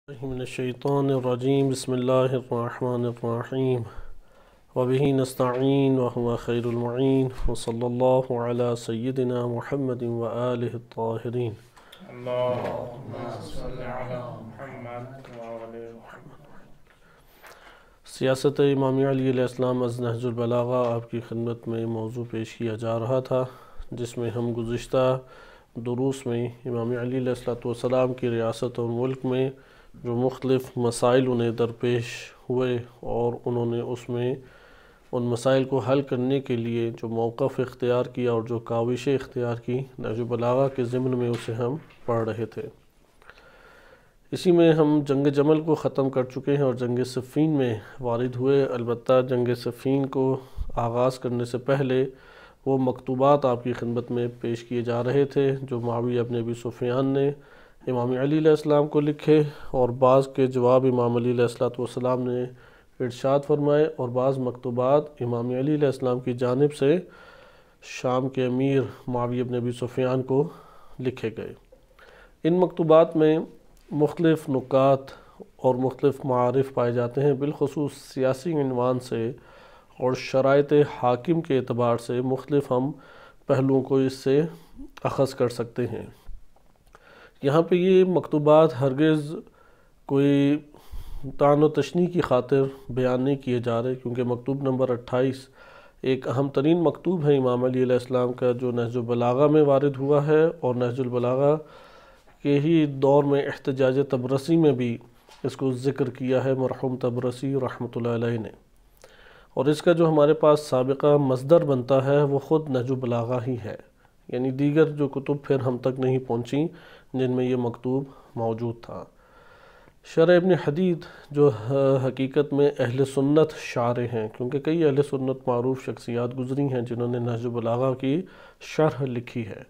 من الشیطان الرجیم بسم اللہ الرحمن الرحیم وبہ نستعین وهو خیر المعین وصلی اللہ علی سیدنا محمد وآلہ الطاہرین اللہم صل علی محمد وآلہ محمد۔ سیاست امام علی علیہ السلام از نہج البلاغہ آپ کی خدمت میں موضوع پیش کیا جا رہا تھا، جس میں ہم گزشتہ دروس میں امام علی علیہ السلام کی ریاست اور ملک میں جو مختلف مسائل انہیں درپیش ہوئے اور انہوں نے اس میں ان مسائل کو حل کرنے کے لیے جو موقف اختیار کیا اور جو کاوشیں اختیار کی، نہج البلاغہ کے ضمن میں اسے ہم پڑھ رہے تھے۔ اسی میں ہم جنگ جمل کو ختم کر چکے ہیں اور جنگ صفین میں وارد ہوئے۔ البتہ جنگ صفین کو آغاز کرنے سے پہلے وہ مکتوبات آپ کی خدمت میں پیش کیے جا رہے تھے جو معاویہ ابن ابی سفیان نے امام علی علیہ السلام کو لکھے، اور بعض کے جواب امام علی علیہ السلام نے ارشاد فرمائے، اور بعض مکتوبات امام علی علیہ السلام کی جانب سے شام کے امیر معاویہ ابن ابی سفیان کو لکھے گئے۔ ان مکتوبات میں مختلف نکات اور مختلف معارف پائے جاتے ہیں، بالخصوص سیاسی عنوان سے اور شرائط حاکم کے اعتبار سے مختلف ہم پہلوؤں کو اس سے اخذ کر سکتے ہیں۔ یہاں پہ یہ مکتوبات ہرگز کوئی طعن و تشنیع کی خاطر بیان نہیں کیے جا رہے، کیونکہ مکتوب نمبر 28 ایک اہم ترین مکتوب ہے امام علی علیہ السلام کا، جو نہج البلاغہ میں وارد ہوا ہے، اور نہج البلاغہ کے ہی دور میں احتجاج طبرسی میں بھی اس کو ذکر کیا ہے مرحوم طبرسی رحمۃ اللہ علیہ نے، اور اس کا جو ہمارے پاس سابقہ مصدر بنتا ہے وہ خود نہج البلاغہ ہی ہے، یعنی دیگر جو کتب پھر ہم تک نہیں پہنچیں جن میں یہ مکتوب موجود تھا۔ شرح ابن حدید جو حقیقت میں اہل سنت شارح ہیں، کیونکہ کئی اہل سنت معروف شخصیات گزری ہیں جنہوں نے نہج البلاغہ کی شرح لکھی ہے،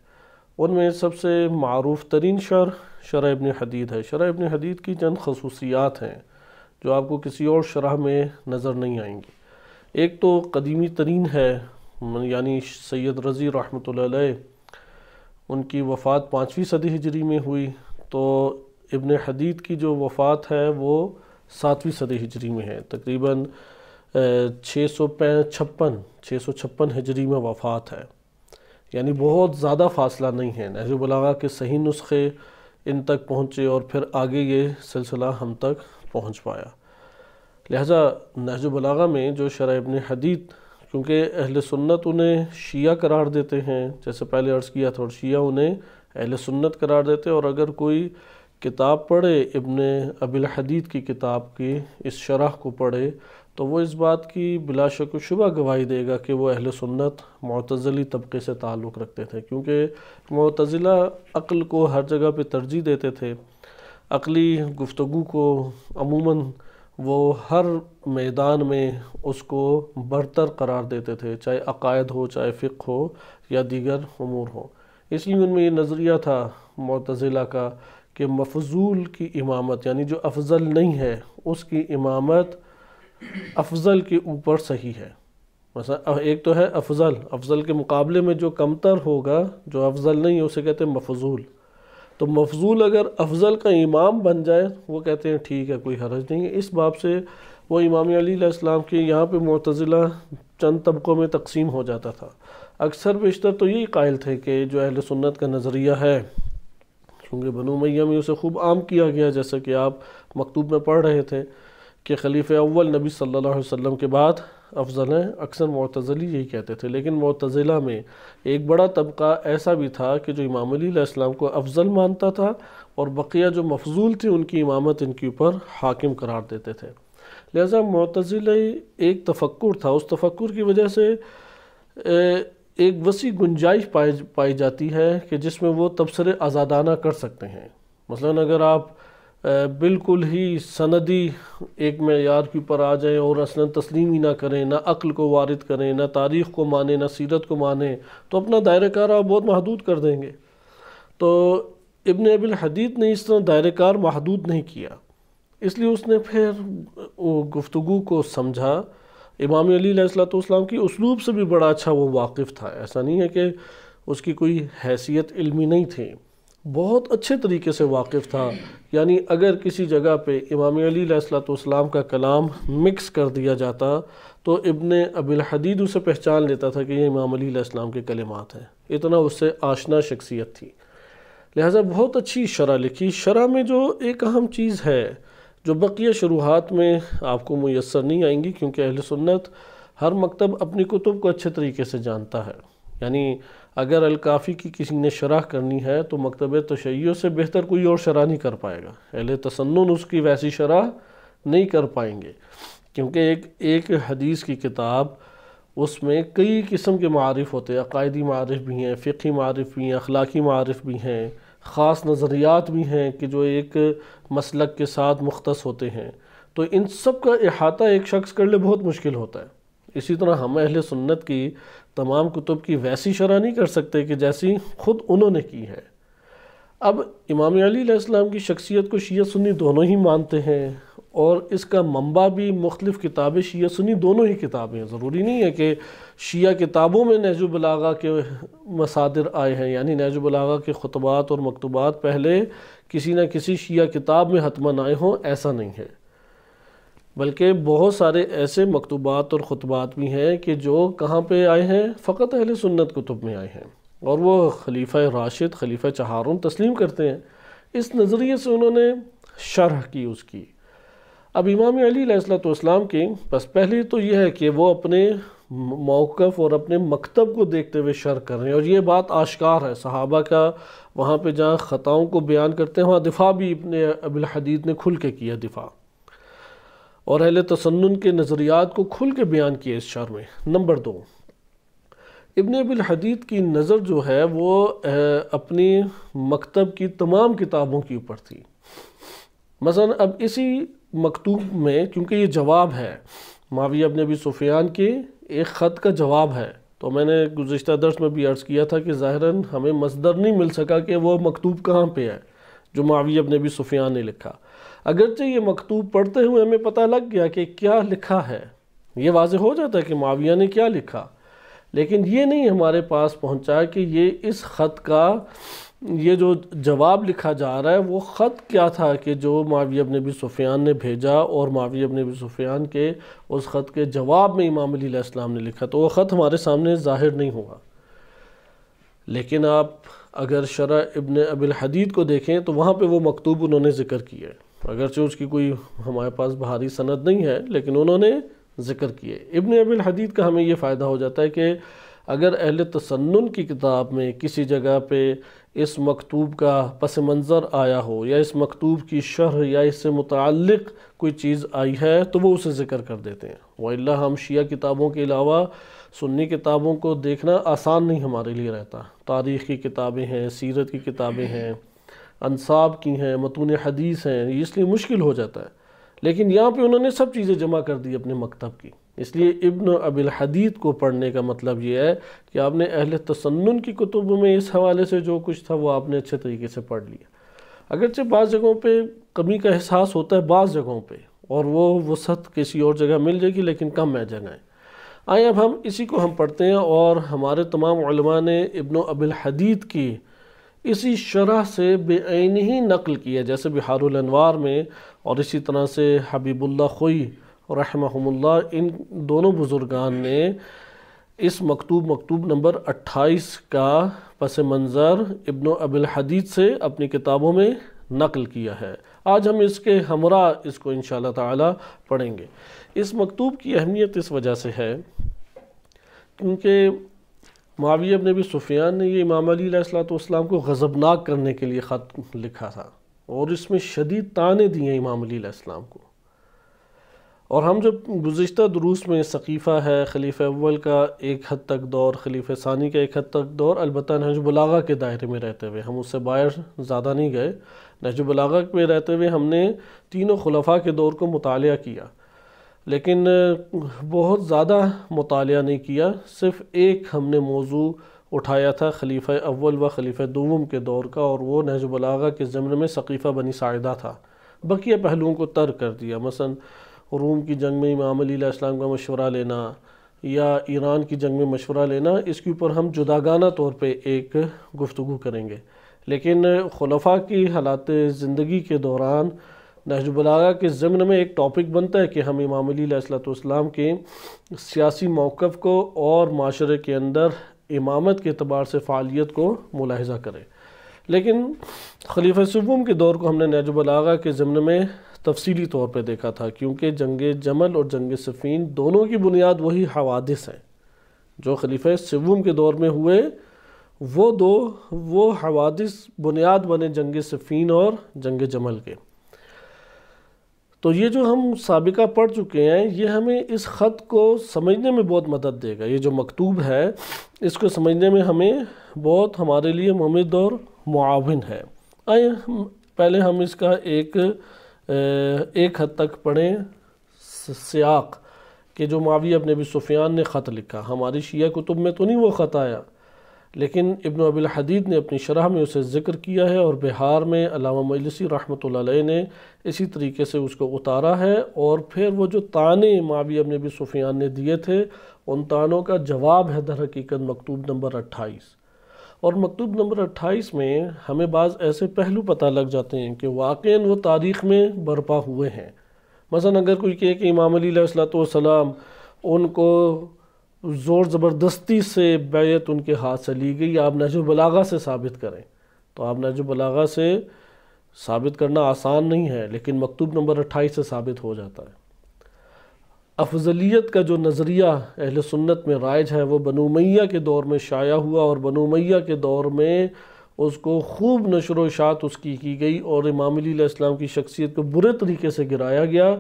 ان میں سب سے معروف ترین شرح ابن حدید ہے۔ شرح ابن حدید کی چند خصوصیات ہیں جو آپ کو کسی اور شرح میں نظر نہیں آئیں گی۔ ایک تو قدیمی ترین ہے، یعنی سید رضی رحمۃ اللہ علیہ، ان کی وفات 5ویں صدی ہجری میں ہوئی، تو ابن حدید کی جو وفات ہے وہ 7ویں صدی ہجری میں ہے، تقریباً 656 ہجری میں وفات ہے، یعنی بہت زیادہ فاصلہ نہیں ہے۔ نہج البلاغہ کے صحیح نسخے ان تک پہنچے اور پھر آگے یہ سلسلہ ہم تک پہنچ پایا۔ لہٰذا نہج البلاغہ میں جو شرح ابن حدید، کیونکہ اہل سنت انہیں شیعہ قرار دیتے ہیں، جیسے پہلے عرض کیا تھا، اور شیعہ انہیں اہل سنت قرار دیتے، اور اگر کوئی کتاب پڑھے ابن ابی الحدید کی کتاب کی اس شرح کو پڑھے تو وہ اس بات کی بلا شک و شبہ گواہی دے گا کہ وہ اہل سنت معتزلی طبقے سے تعلق رکھتے تھے، کیونکہ معتزلہ عقل کو ہر جگہ پہ ترجیح دیتے تھے، عقلی گفتگو کو عموماً وہ ہر میدان میں اس کو برتر قرار دیتے تھے، چاہے عقائد ہو، چاہے فقہ ہو، یا دیگر امور ہو۔ اس لیے ان میں یہ نظریہ تھا معتزلہ کا کہ مفضول کی امامت، یعنی جو افضل نہیں ہے اس کی امامت افضل کے اوپر صحیح ہے۔ مثلا ایک تو ہے افضل کے مقابلے میں جو کمتر ہوگا، جو افضل نہیں ہے، اسے کہتے ہیں مفضول۔ تو مفضول اگر افضل کا امام بن جائے وہ کہتے ہیں ٹھیک ہے، کوئی حرج نہیں ہے۔ اس باب سے وہ امام علی علیہ السلام کے یہاں پہ معتزلہ چند طبقوں میں تقسیم ہو جاتا تھا۔ اکثر بیشتر تو یہی قائل تھے کہ جو اہل سنت کا نظریہ ہے، کیونکہ بنو امیہ میں اسے خوب عام کیا گیا، جیسا کہ آپ مکتوب میں پڑھ رہے تھے کہ خلیفہ اول نبی صلی اللہ علیہ وسلم کے بعد افضل ہیں، اکثر معتزلی یہی کہتے تھے۔ لیکن معتزلہ میں ایک بڑا طبقہ ایسا بھی تھا کہ جو امام علی علیہ السلام کو افضل مانتا تھا، اور بقیہ جو مفضول تھے ان کی امامت ان کے اوپر حاکم قرار دیتے تھے۔ لہذا معتزلہ ایک تفکر تھا، اس تفکر کی وجہ سے ایک وسیع گنجائش پائی جاتی ہے کہ جس میں وہ تبصرے آزادانہ کر سکتے ہیں۔ مثلا اگر آپ بالکل ہی سندی ایک معیار کے اوپر آ جائیں اور اصلاً تسلیم ہی نہ کریں، نہ عقل کو وارد کریں، نہ تاریخ کو مانیں، نہ سیرت کو مانیں، تو اپنا دائرہ کار آپ بہت محدود کر دیں گے۔ تو ابن ابی الحدید نے اس طرح دائرہ کار محدود نہیں کیا، اس لیے اس نے پھر گفتگو کو سمجھا۔ امام علی علیہ السلام کی اسلوب سے بھی بڑا اچھا وہ واقف تھا، ایسا نہیں ہے کہ اس کی کوئی حیثیت علمی نہیں تھی، بہت اچھے طریقے سے واقف تھا. یعنی اگر کسی جگہ پہ امام علی علیہ السلام کا کلام مکس کر دیا جاتا تو ابن ابی الحدید اسے پہچان لیتا تھا کہ یہ امام علی علیہ السلام کے کلمات ہیں. اتنا اس سے آشنا شخصیت تھی. لہٰذا بہت اچھی شرح لکھی. شرح میں جو ایک اہم چیز ہے جو بقیہ شروحات میں آپ کو میسر نہیں آئیں گی، کیونکہ اہل سنت ہر مکتب اپنی کتب کو اچھے طریقے سے جانتا ہے. یعنی اگر الکافی کی کسی نے شرح کرنی ہے تو مکتب تشیع سے بہتر کوئی اور شرح نہیں کر پائے گا. اہل تسنن اس کی ویسی شرح نہیں کر پائیں گے، کیونکہ ایک حدیث کی کتاب اس میں کئی قسم کے معارف ہوتے ہیں. عقائدی معارف بھی ہیں، فقہی معارف بھی ہیں، اخلاقی معارف بھی ہیں، خاص نظریات بھی ہیں کہ جو ایک مسلک کے ساتھ مختص ہوتے ہیں. تو ان سب کا احاطہ ایک شخص کر لے بہت مشکل ہوتا ہے. اسی طرح ہم اہل سنت کی تمام کتب کی ویسی شرح نہیں کر سکتے کہ جیسی خود انہوں نے کی ہے. اب امام علی علیہ السلام کی شخصیت کو شیعہ سنی دونوں ہی مانتے ہیں، اور اس کا منبع بھی مختلف کتابیں شیعہ سنی دونوں ہی کتابیں ہیں. ضروری نہیں ہے کہ شیعہ کتابوں میں نہج البلاغہ کے مصادر آئے ہیں، یعنی نہج البلاغہ کے خطبات اور مکتوبات پہلے کسی نہ کسی شیعہ کتاب میں حتماً آئے ہوں، ایسا نہیں ہے. بلکہ بہت سارے ایسے مکتوبات اور خطبات بھی ہیں کہ جو کہاں پہ آئے ہیں، فقط اہل سنت کتب میں آئے ہیں، اور وہ خلیفہ راشد، خلیفہ چہارم تسلیم کرتے ہیں. اس نظریے سے انہوں نے شرح کی اس کی. اب امام علی علیہ السلام کی بس پہلے تو یہ ہے کہ وہ اپنے موقف اور اپنے مکتب کو دیکھتے ہوئے شرح کر رہے ہیں، اور یہ بات آشکار ہے. صحابہ کا وہاں پہ جہاں خطاؤں کو بیان کرتے ہیں وہاں دفاع بھی ابن ابی الحدید نے کھل کے کیا دفاع، اور اہل تسنن کے نظریات کو کھل کے بیان کیا اس شرح میں. نمبر 2، ابن ابی الحدید کی نظر جو ہے وہ اپنی مکتب کی تمام کتابوں کے اوپر تھی. مثلا اب اسی مکتوب میں، کیونکہ یہ جواب ہے معاویہ بن ابی سفیان کے ایک خط کا جواب ہے، تو میں نے گزشتہ درس میں بھی عرض کیا تھا کہ ظاہراً ہمیں مصدر نہیں مل سکا کہ وہ مکتوب کہاں پہ ہے جو معاویہ بن ابی سفیان نے لکھا. اگرچہ یہ مکتوب پڑھتے ہوئے ہمیں پتہ لگ گیا کہ کیا لکھا ہے، یہ واضح ہو جاتا ہے کہ معاویہ نے کیا لکھا، لیکن یہ نہیں ہمارے پاس پہنچا کہ یہ اس خط کا یہ جو جواب لکھا جا رہا ہے وہ خط کیا تھا کہ جو معاویہ بن ابی سفیان نے بھیجا، اور معاویہ بن ابی سفیان کے اس خط کے جواب میں امام علی علیہ السلام نے لکھا. تو وہ خط ہمارے سامنے ظاہر نہیں ہوا. لیکن آپ اگر شرح ابن ابی الحدید کو دیکھیں تو وہاں پہ وہ مکتوب انہوں نے ذکر کیا ہے، اگرچہ اس کی کوئی ہمارے پاس بھاری سند نہیں ہے لیکن انہوں نے ذکر کیے. ابن ابی الحدید کا ہمیں یہ فائدہ ہو جاتا ہے کہ اگر اہل تسنن کی کتاب میں کسی جگہ پہ اس مکتوب کا پس منظر آیا ہو، یا اس مکتوب کی شرح یا اس سے متعلق کوئی چیز آئی ہے تو وہ اسے ذکر کر دیتے ہیں. وَإِلَّا ہم شیعہ کتابوں کے علاوہ سنی کتابوں کو دیکھنا آسان نہیں ہمارے لیے رہتا. تاریخ کی کتابیں ہیں، سیرت کی کتابیں ہیں، انصاب کی ہیں، متون حدیث ہیں، اس لیے مشکل ہو جاتا ہے. لیکن یہاں پہ انہوں نے سب چیزیں جمع کر دی اپنے مکتب کی. اس لیے ابن ابی الحدید کو پڑھنے کا مطلب یہ ہے کہ آپ نے اہل تسنن کی کتب میں اس حوالے سے جو کچھ تھا وہ آپ نے اچھے طریقے سے پڑھ لیا. اگرچہ بعض جگہوں پہ کمی کا احساس ہوتا ہے، بعض جگہوں پہ، اور وہ وسعت کسی اور جگہ مل جائے گی لیکن کم ہے جگہیں. آئیں اب ہم اسی کو ہم پڑھتے ہیں، اور ہمارے تمام علماء نے ابن ابی الحدید کی اسی شرح سے بے عین ہی نقل کی ہے، جیسے بحار الانوار میں، اور اسی طرح سے حبیب اللہ خوئی رحمہم اللہ، ان دونوں بزرگان نے اس مکتوب نمبر 28 کا پس منظر ابن ابی الحدید سے اپنی کتابوں میں نقل کیا ہے. آج ہم اس کے ہمراہ اس کو انشاءاللہ تعالی پڑھیں گے. اس مکتوب کی اہمیت اس وجہ سے ہے کیونکہ معاویہ بن ابی سفیان نے یہ امام علی علیہ السلام کو غضبناک کرنے کے لیے خط لکھا تھا، اور اس میں شدید طعنے دیے امام علی علیہ السلام کو. اور ہم جب گزشتہ دروس میں سقیفہ ہے، خلیفہ اول کا ایک حد تک دور، خلیفہ ثانی کا ایک حد تک دور، البتہ نہج البلاغہ کے دائرے میں رہتے ہوئے، ہم اس سے باہر زیادہ نہیں گئے، نہج البلاغہ میں رہتے ہوئے ہم نے تینوں خلفاء کے دور کو مطالعہ کیا، لیکن بہت زیادہ مطالعہ نہیں کیا. صرف ایک ہم نے موضوع اٹھایا تھا خلیفہ اول و خلیفہ دوم کے دور کا، اور وہ نہج البلاغہ کے ضمن میں سقیفہ بنی ساعدہ تھا. بقیہ پہلوؤں کو ترک کر دیا، مثلا روم کی جنگ میں امام علی علیہ السلام کا مشورہ لینا، یا ایران کی جنگ میں مشورہ لینا، اس کے اوپر ہم جداگانہ طور پہ ایک گفتگو کریں گے. لیکن خلفاء کی حالات زندگی کے دوران نہج البلاغہ کے ضمن میں ایک ٹاپک بنتا ہے کہ ہم امام علی علیہ السلام کے سیاسی موقف کو اور معاشرے کے اندر امامت کے اعتبار سے فعالیت کو ملاحظہ کریں. لیکن خلیفہ سوم کے دور کو ہم نے نہج البلاغہ کے ضمن میں تفصیلی طور پہ دیکھا تھا، کیونکہ جنگ جمل اور جنگ صفین دونوں کی بنیاد وہی حوادث ہیں جو خلیفہ سوم کے دور میں ہوئے. وہ حوادث بنیاد بنے جنگ صفین اور جنگ جمل کے. تو یہ جو ہم سابقہ پڑھ چکے ہیں یہ ہمیں اس خط کو سمجھنے میں بہت مدد دے گا. یہ جو مکتوب ہے اس کو سمجھنے میں ہمیں بہت ہمارے لیے ممد اور معاون ہے. آئیں پہلے ہم اس کا ایک حد تک پڑھیں سیاق کہ جو معاویہ ابن ابی سفیان نے خط لکھا. ہماری شیعہ کتب میں تو نہیں وہ خط آیا، لیکن ابن ابی الحدید نے اپنی شرح میں اسے ذکر کیا ہے، اور بہار میں علامہ مجلسی رحمۃ اللہ علیہ نے اسی طریقے سے اس کو اتارا ہے. اور پھر وہ جو طعنے معاویہ ابن ابی سفیان نے دیے تھے ان طعنوں کا جواب ہے در حقیقت مکتوب نمبر 28. اور مکتوب نمبر 28 میں ہمیں بعض ایسے پہلو پتہ لگ جاتے ہیں کہ واقعاً وہ تاریخ میں برپا ہوئے ہیں. مثلا اگر کوئی کہے کہ امام علی علیہ السلام ان کو زور زبردستی سے بیعت ان کے ہاتھ سے لی گئی، آپ نہج البلاغہ سے ثابت کریں، تو آپ نہج البلاغہ سے ثابت کرنا آسان نہیں ہے، لیکن مکتوب نمبر 28 سے ثابت ہو جاتا ہے. افضلیت کا جو نظریہ اہل سنت میں رائج ہے وہ بنو امیہ کے دور میں شائع ہوا، اور بنو امیہ کے دور میں اس کو خوب نشر و اشاعت اس کی گئی، اور امام علی علیہ السلام کی شخصیت کو برے طریقے سے گرایا گیا.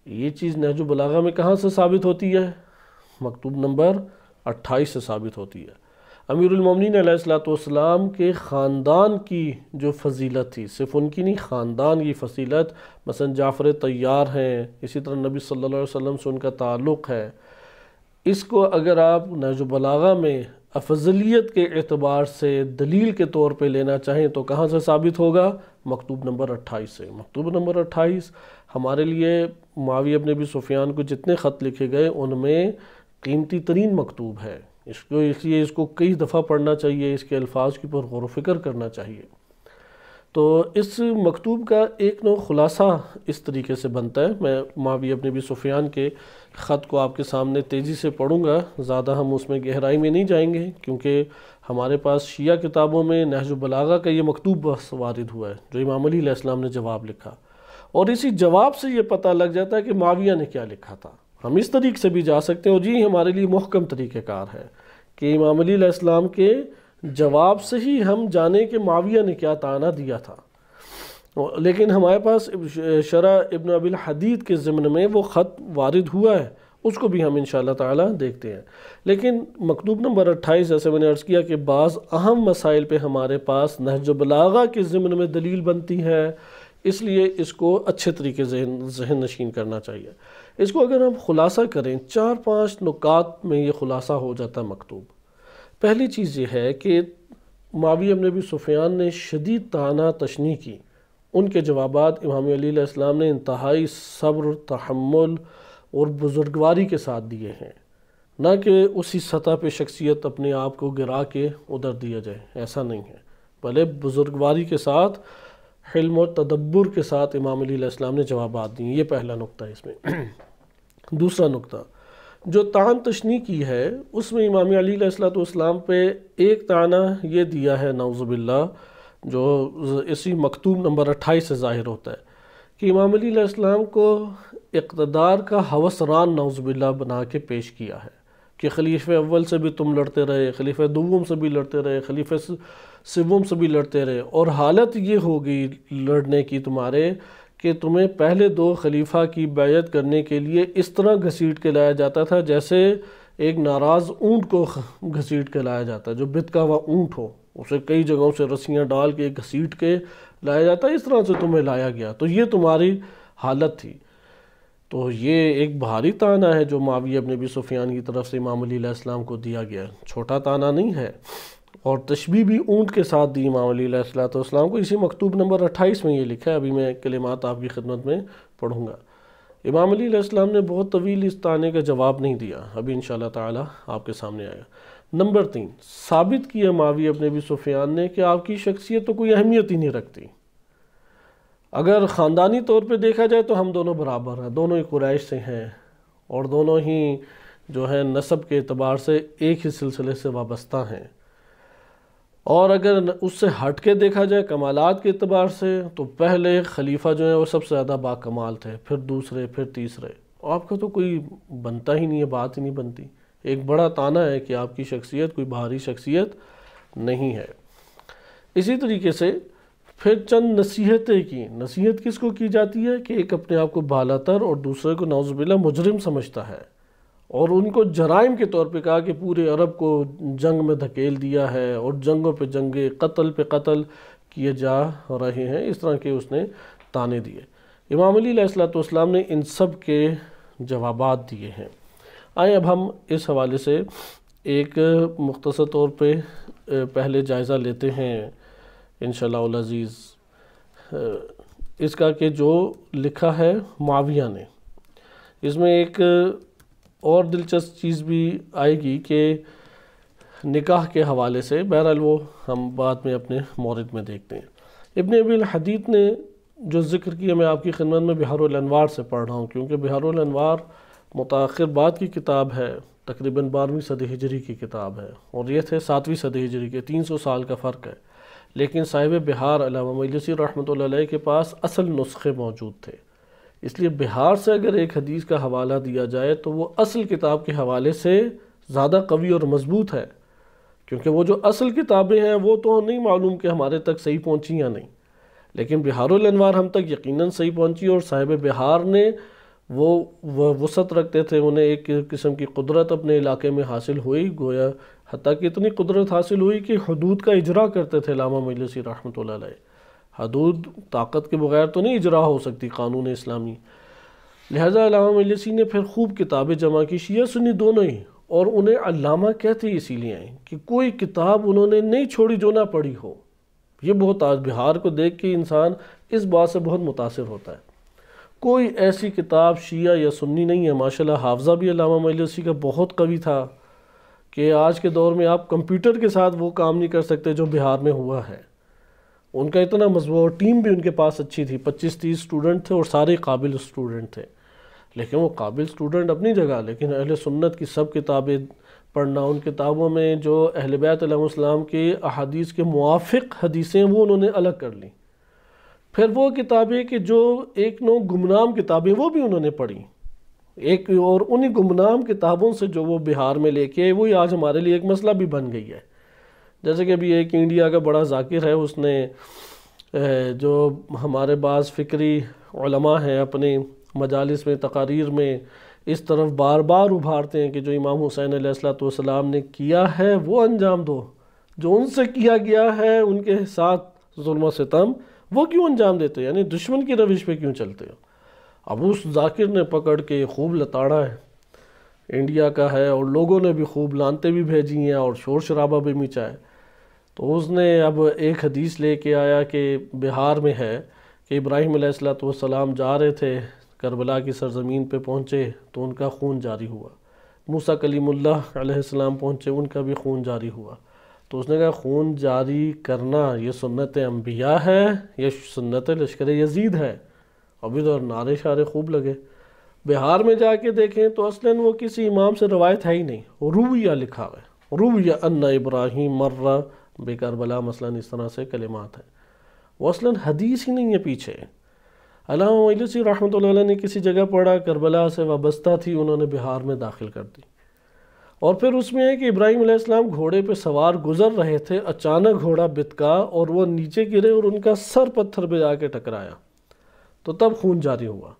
یہ چیز نہج البلاغہ میں کہاں سے ثابت ہوتی ہے؟ مکتوب نمبر 28 سے ثابت ہوتی ہے. امیر المومنین علیہ السلام کے خاندان کی جو فضیلت تھی، صرف ان کی نہیں، خاندان کی فضیلت، مثلا جعفر طیار ہیں، اسی طرح نبی صلی اللہ علیہ وسلم سے ان کا تعلق ہے. اس کو اگر آپ نہج البلاغہ میں افضلیت کے اعتبار سے دلیل کے طور پہ لینا چاہیں تو کہاں سے ثابت ہوگا؟ مکتوب نمبر 28 سے. مکتوب نمبر 28 ہمارے لیے معاویہ ابن ابی سفیان کو جتنے خط لکھے گئے ان میں قیمتی ترین مکتوب ہے. اس لیے اس کو کئی دفعہ پڑھنا چاہیے، اس کے الفاظ کے اوپر غور و فکر کرنا چاہیے. تو اس مکتوب کا ایک نوع خلاصہ اس طریقے سے بنتا ہے. میں معاویہ ابن ابی سفیان کے خط کو آپ کے سامنے تیزی سے پڑھوں گا، زیادہ ہم اس میں گہرائی میں نہیں جائیں گے، کیونکہ ہمارے پاس شیعہ کتابوں میں نہج البلاغہ کا یہ مکتوب بس وارد ہوا ہے جو امام علی علیہ السلام نے جواب لکھا، اور اسی جواب سے یہ پتہ لگ جاتا ہے کہ معاویہ نے کیا لکھا تھا. ہم اس طریقے سے بھی جا سکتے ہیں، اور یہ ہمارے لیے محکم طریقہ کار ہے کہ امام علی علیہ السلام کے جواب سے ہی ہم جانیں کہ معاویہ نے کیا طعنہ دیا تھا. لیکن ہمارے پاس شرح ابن ابی الحدید کے ضمن میں وہ خط وارد ہوا ہے، اس کو بھی ہم انشاءاللہ تعالی دیکھتے ہیں. لیکن مکتوب نمبر 28 جیسے میں نے عرض کیا کہ بعض اہم مسائل پہ ہمارے پاس نہج البلاغہ کے ضمن میں دلیل بنتی ہے، اس لیے اس کو اچھے طریقے ذہن نشین کرنا چاہیے. اس کو اگر ہم خلاصہ کریں 4-5 نکات میں یہ خلاصہ ہو جاتا ہے مکتوب. پہلی چیز یہ ہے کہ معاویہ ابن ابی سفیان نے شدید طعنہ تشنیع کی. ان کے جوابات امام علی علیہ السلام نے انتہائی صبر، تحمل اور بزرگواری کے ساتھ دیے ہیں، نہ کہ اسی سطح پہ شخصیت اپنے آپ کو گرا کے ادھر دیا جائے، ایسا نہیں ہے، بلکہ بزرگواری کے ساتھ، حلم و تدبر کے ساتھ امام علی علیہ السلام نے جوابات دیے. یہ پہلا نقطہ ہے اس میں. دوسرا نقطہ، جو طعن تشنیع کی ہے اس میں امام علی علیہ السلام پہ ایک طعنہ یہ دیا ہے نعوذ باللہ، جو اسی مکتوب نمبر 28 سے ظاہر ہوتا ہے کہ امام علی علیہ السلام کو اقتدار کا ہوسران نعوذ باللہ بنا کے پیش کیا ہے کہ خلیفہ اول سے بھی تم لڑتے رہے، خلیفہ دوم سے بھی لڑتے رہے، خلیفہ سوم سے بھی لڑتے رہے، اور حالت یہ ہو گئی لڑنے کی تمہارے کہ تمہیں پہلے 2 خلیفہ کی بیعت کرنے کے لیے اس طرح گھسیٹ کے لایا جاتا تھا جیسے ایک ناراض اونٹ کو گھسیٹ کے لایا جاتا ہے، جو بتکا ہوا اونٹ ہو، اسے کئی جگہوں سے رسیاں ڈال کے گھسیٹ کے لایا جاتا ہے، اس طرح سے تمہیں لایا گیا. تو یہ تمہاری حالت تھی. تو یہ ایک بھاری طعنہ ہے جو معاویہ ابن ابی سفیان کی طرف سے امام علی علیہ السلام کو دیا گیا، چھوٹا طعنہ نہیں ہے. اور تشبیہ بھی اونٹ کے ساتھ دی امام علی علیہ السلام کو. اسی مکتوب نمبر 28 میں یہ لکھا ہے، ابھی میں کلمات آپ کی خدمت میں پڑھوں گا. امام علی علیہ السلام نے بہت طویل اس طعنے کا جواب نہیں دیا، ابھی انشاءاللہ تعالی آپ کے سامنے آئے گا. نمبر 3، ثابت کیا معاویہ ابن ابی سفیان نے کہ آپ کی شخصیت تو کوئی اہمیت ہی نہیں رکھتی، اگر خاندانی طور پہ دیکھا جائے تو ہم دونوں برابر ہیں، دونوں ہی قریش سے ہیں اور دونوں ہی جو ہے نسب کے اعتبار سے ایک ہی سلسلے سے وابستہ ہیں، اور اگر اس سے ہٹ کے دیکھا جائے کمالات کے اعتبار سے تو پہلے خلیفہ جو ہیں وہ سب سے زیادہ باکمال تھے، پھر دوسرے، پھر تیسرے، آپ کا تو کوئی بنتا ہی نہیں ہے، بات ہی نہیں بنتی۔ ایک بڑا طعنہ ہے کہ آپ کی شخصیت کوئی باہری شخصیت نہیں ہے۔ اسی طریقے سے پھر چند نصیحتیں کی۔ نصیحت کس کو کی جاتی ہے کہ ایک اپنے آپ کو بالاتر اور دوسرے کو نعوذ باللہ مجرم سمجھتا ہے، اور ان کو جرائم کے طور پہ کہا کہ پورے عرب کو جنگ میں دھکیل دیا ہے اور جنگوں پہ جنگیں، قتل پہ قتل کیے جا رہے ہیں، اس طرح کے اس نے طعنے دیے۔ امام علی علیہ السلام نے ان سب کے جوابات دیے ہیں۔ آئیں اب ہم اس حوالے سے ایک مختصر طور پہ پہلے جائزہ لیتے ہیں انشاءاللہ العزیز اس کا کہ جو لکھا ہے معاویہ نے۔ اس میں ایک اور دلچسپ چیز بھی آئے گی کہ نکاح کے حوالے سے، بہرحال وہ ہم بعد میں اپنے مورد میں دیکھتے ہیں۔ ابن ابی الحدید نے جو ذکر کیا میں آپ کی خدمت میں بحار الانوار سے پڑھ رہا ہوں، کیونکہ بحار الانوار متاخر بعد کی کتاب ہے، تقریباً 12ویں صدی ہجری کی کتاب ہے، اور یہ تھے 7ویں صدی ہجری کے، 300 سال کا فرق ہے، لیکن صاحب بحار علامہ مجلسی رحمۃ اللہ علیہ کے پاس اصل نسخے موجود تھے، اس لیے بحار سے اگر ایک حدیث کا حوالہ دیا جائے تو وہ اصل کتاب کے حوالے سے زیادہ قوی اور مضبوط ہے، کیونکہ وہ جو اصل کتابیں ہیں وہ تو نہیں معلوم کہ ہمارے تک صحیح پہنچی یا نہیں، لیکن بحار الانوار ہم تک یقیناً صحیح پہنچی، اور صاحب بحار نے وہ وسعت رکھتے تھے، انہیں ایک قسم کی قدرت اپنے علاقے میں حاصل ہوئی، گویا حتیٰ کہ اتنی قدرت حاصل ہوئی کہ حدود کا اجرا کرتے تھے علامہ مجلسی رحمۃ اللہ علیہ۔ حدود طاقت کے بغیر تو نہیں اجرا ہو سکتی قانون اسلامی، لہذا علامہ مجلسی نے پھر خوب کتابیں جمع کی، شیعہ سنی دونوں ہی، اور انہیں علامہ کہتے اسی لیے ہیں کہ کوئی کتاب انہوں نے نہیں چھوڑی جو نہ پڑھی ہو۔ یہ بہت آج بہار کو دیکھ کے انسان اس بات سے بہت متاثر ہوتا ہے، کوئی ایسی کتاب شیعہ یا سنی نہیں ہے۔ ماشاءاللہ حافظہ بھی علامہ مجلسی کا بہت قوی تھا کہ آج کے دور میں آپ کمپیوٹر کے ساتھ وہ کام نہیں کر سکتے جو بہار میں ہوا ہے، ان کا اتنا مضبوط، ٹیم بھی ان کے پاس اچھی تھی، 25-30 اسٹوڈنٹ تھے اور سارے قابل اسٹوڈنٹ تھے، لیکن وہ قابل اسٹوڈنٹ اپنی جگہ، لیکن اہل سنت کی سب کتابیں پڑھنا، ان کتابوں میں جو اہل بیت علیہ السلام کے احادیث کے موافق حدیثیں وہ انہوں نے الگ کر لیں۔ پھر وہ کتابیں کہ جو ایک نو گمنام کتابیں وہ بھی انہوں نے پڑھی، ایک اور انہی گمنام کتابوں سے جو وہ بہار میں لے کے آئے وہی آج ہمارے لیے ایک مسئلہ بھی بن گئی ہے۔ جیسے کہ ابھی ایک انڈیا کا بڑا ذاکر ہے، اس نے جو ہمارے بعض فکری علماء ہیں اپنے مجالس میں تقاریر میں اس طرف بار بار ابھارتے ہیں کہ جو امام حسین علیہ السلام نے کیا ہے وہ انجام دو، جو ان سے کیا گیا ہے ان کے ساتھ ظلم و ستم وہ کیوں انجام دیتے ہو، یعنی دشمن کی روش پہ کیوں چلتے ہو۔ اب اس ذاکر نے پکڑ کے خوب لتاڑا ہے، انڈیا کا ہے اور لوگوں نے بھی خوب لانتے بھی بھیجی ہیں اور شور شرابہ بھی مچا ہے، تو اس نے اب ایک حدیث لے کے آیا کہ بہار میں ہے کہ ابراہیم علیہ السلام جا رہے تھے کربلا کی سرزمین پہ، پہنچے تو ان کا خون جاری ہوا، موسیٰ کلیم اللہ علیہ السلام پہنچے ان کا بھی خون جاری ہوا، تو اس نے کہا خون جاری کرنا یہ سنت انبیاء ہے یہ سنت لشکر یزید ہے، ابھی تو نعرے شارے خوب لگے۔ بہار میں جا کے دیکھیں تو اصلاً وہ کسی امام سے روایت ہے ہی نہیں، رویہ لکھا ہوا ہے، رویہ ان ابراہیم مرہ بے کربلا، مثلاً اس طرح سے کلمات ہیں، وہ اصلاً حدیث ہی نہیں ہے پیچھے۔ علامہ مجلسی رحمۃ اللہ علیہ نے کسی جگہ پڑھا کربلا سے وابستہ تھی، انہوں نے بہار میں داخل کر دی، اور پھر اس میں ہے کہ ابراہیم علیہ السلام گھوڑے پہ سوار گزر رہے تھے، اچانک گھوڑا بتکا اور وہ نیچے گرے اور ان کا سر پتھر پہ جا کے ٹکرایا، تو تب خون جاری ہوا۔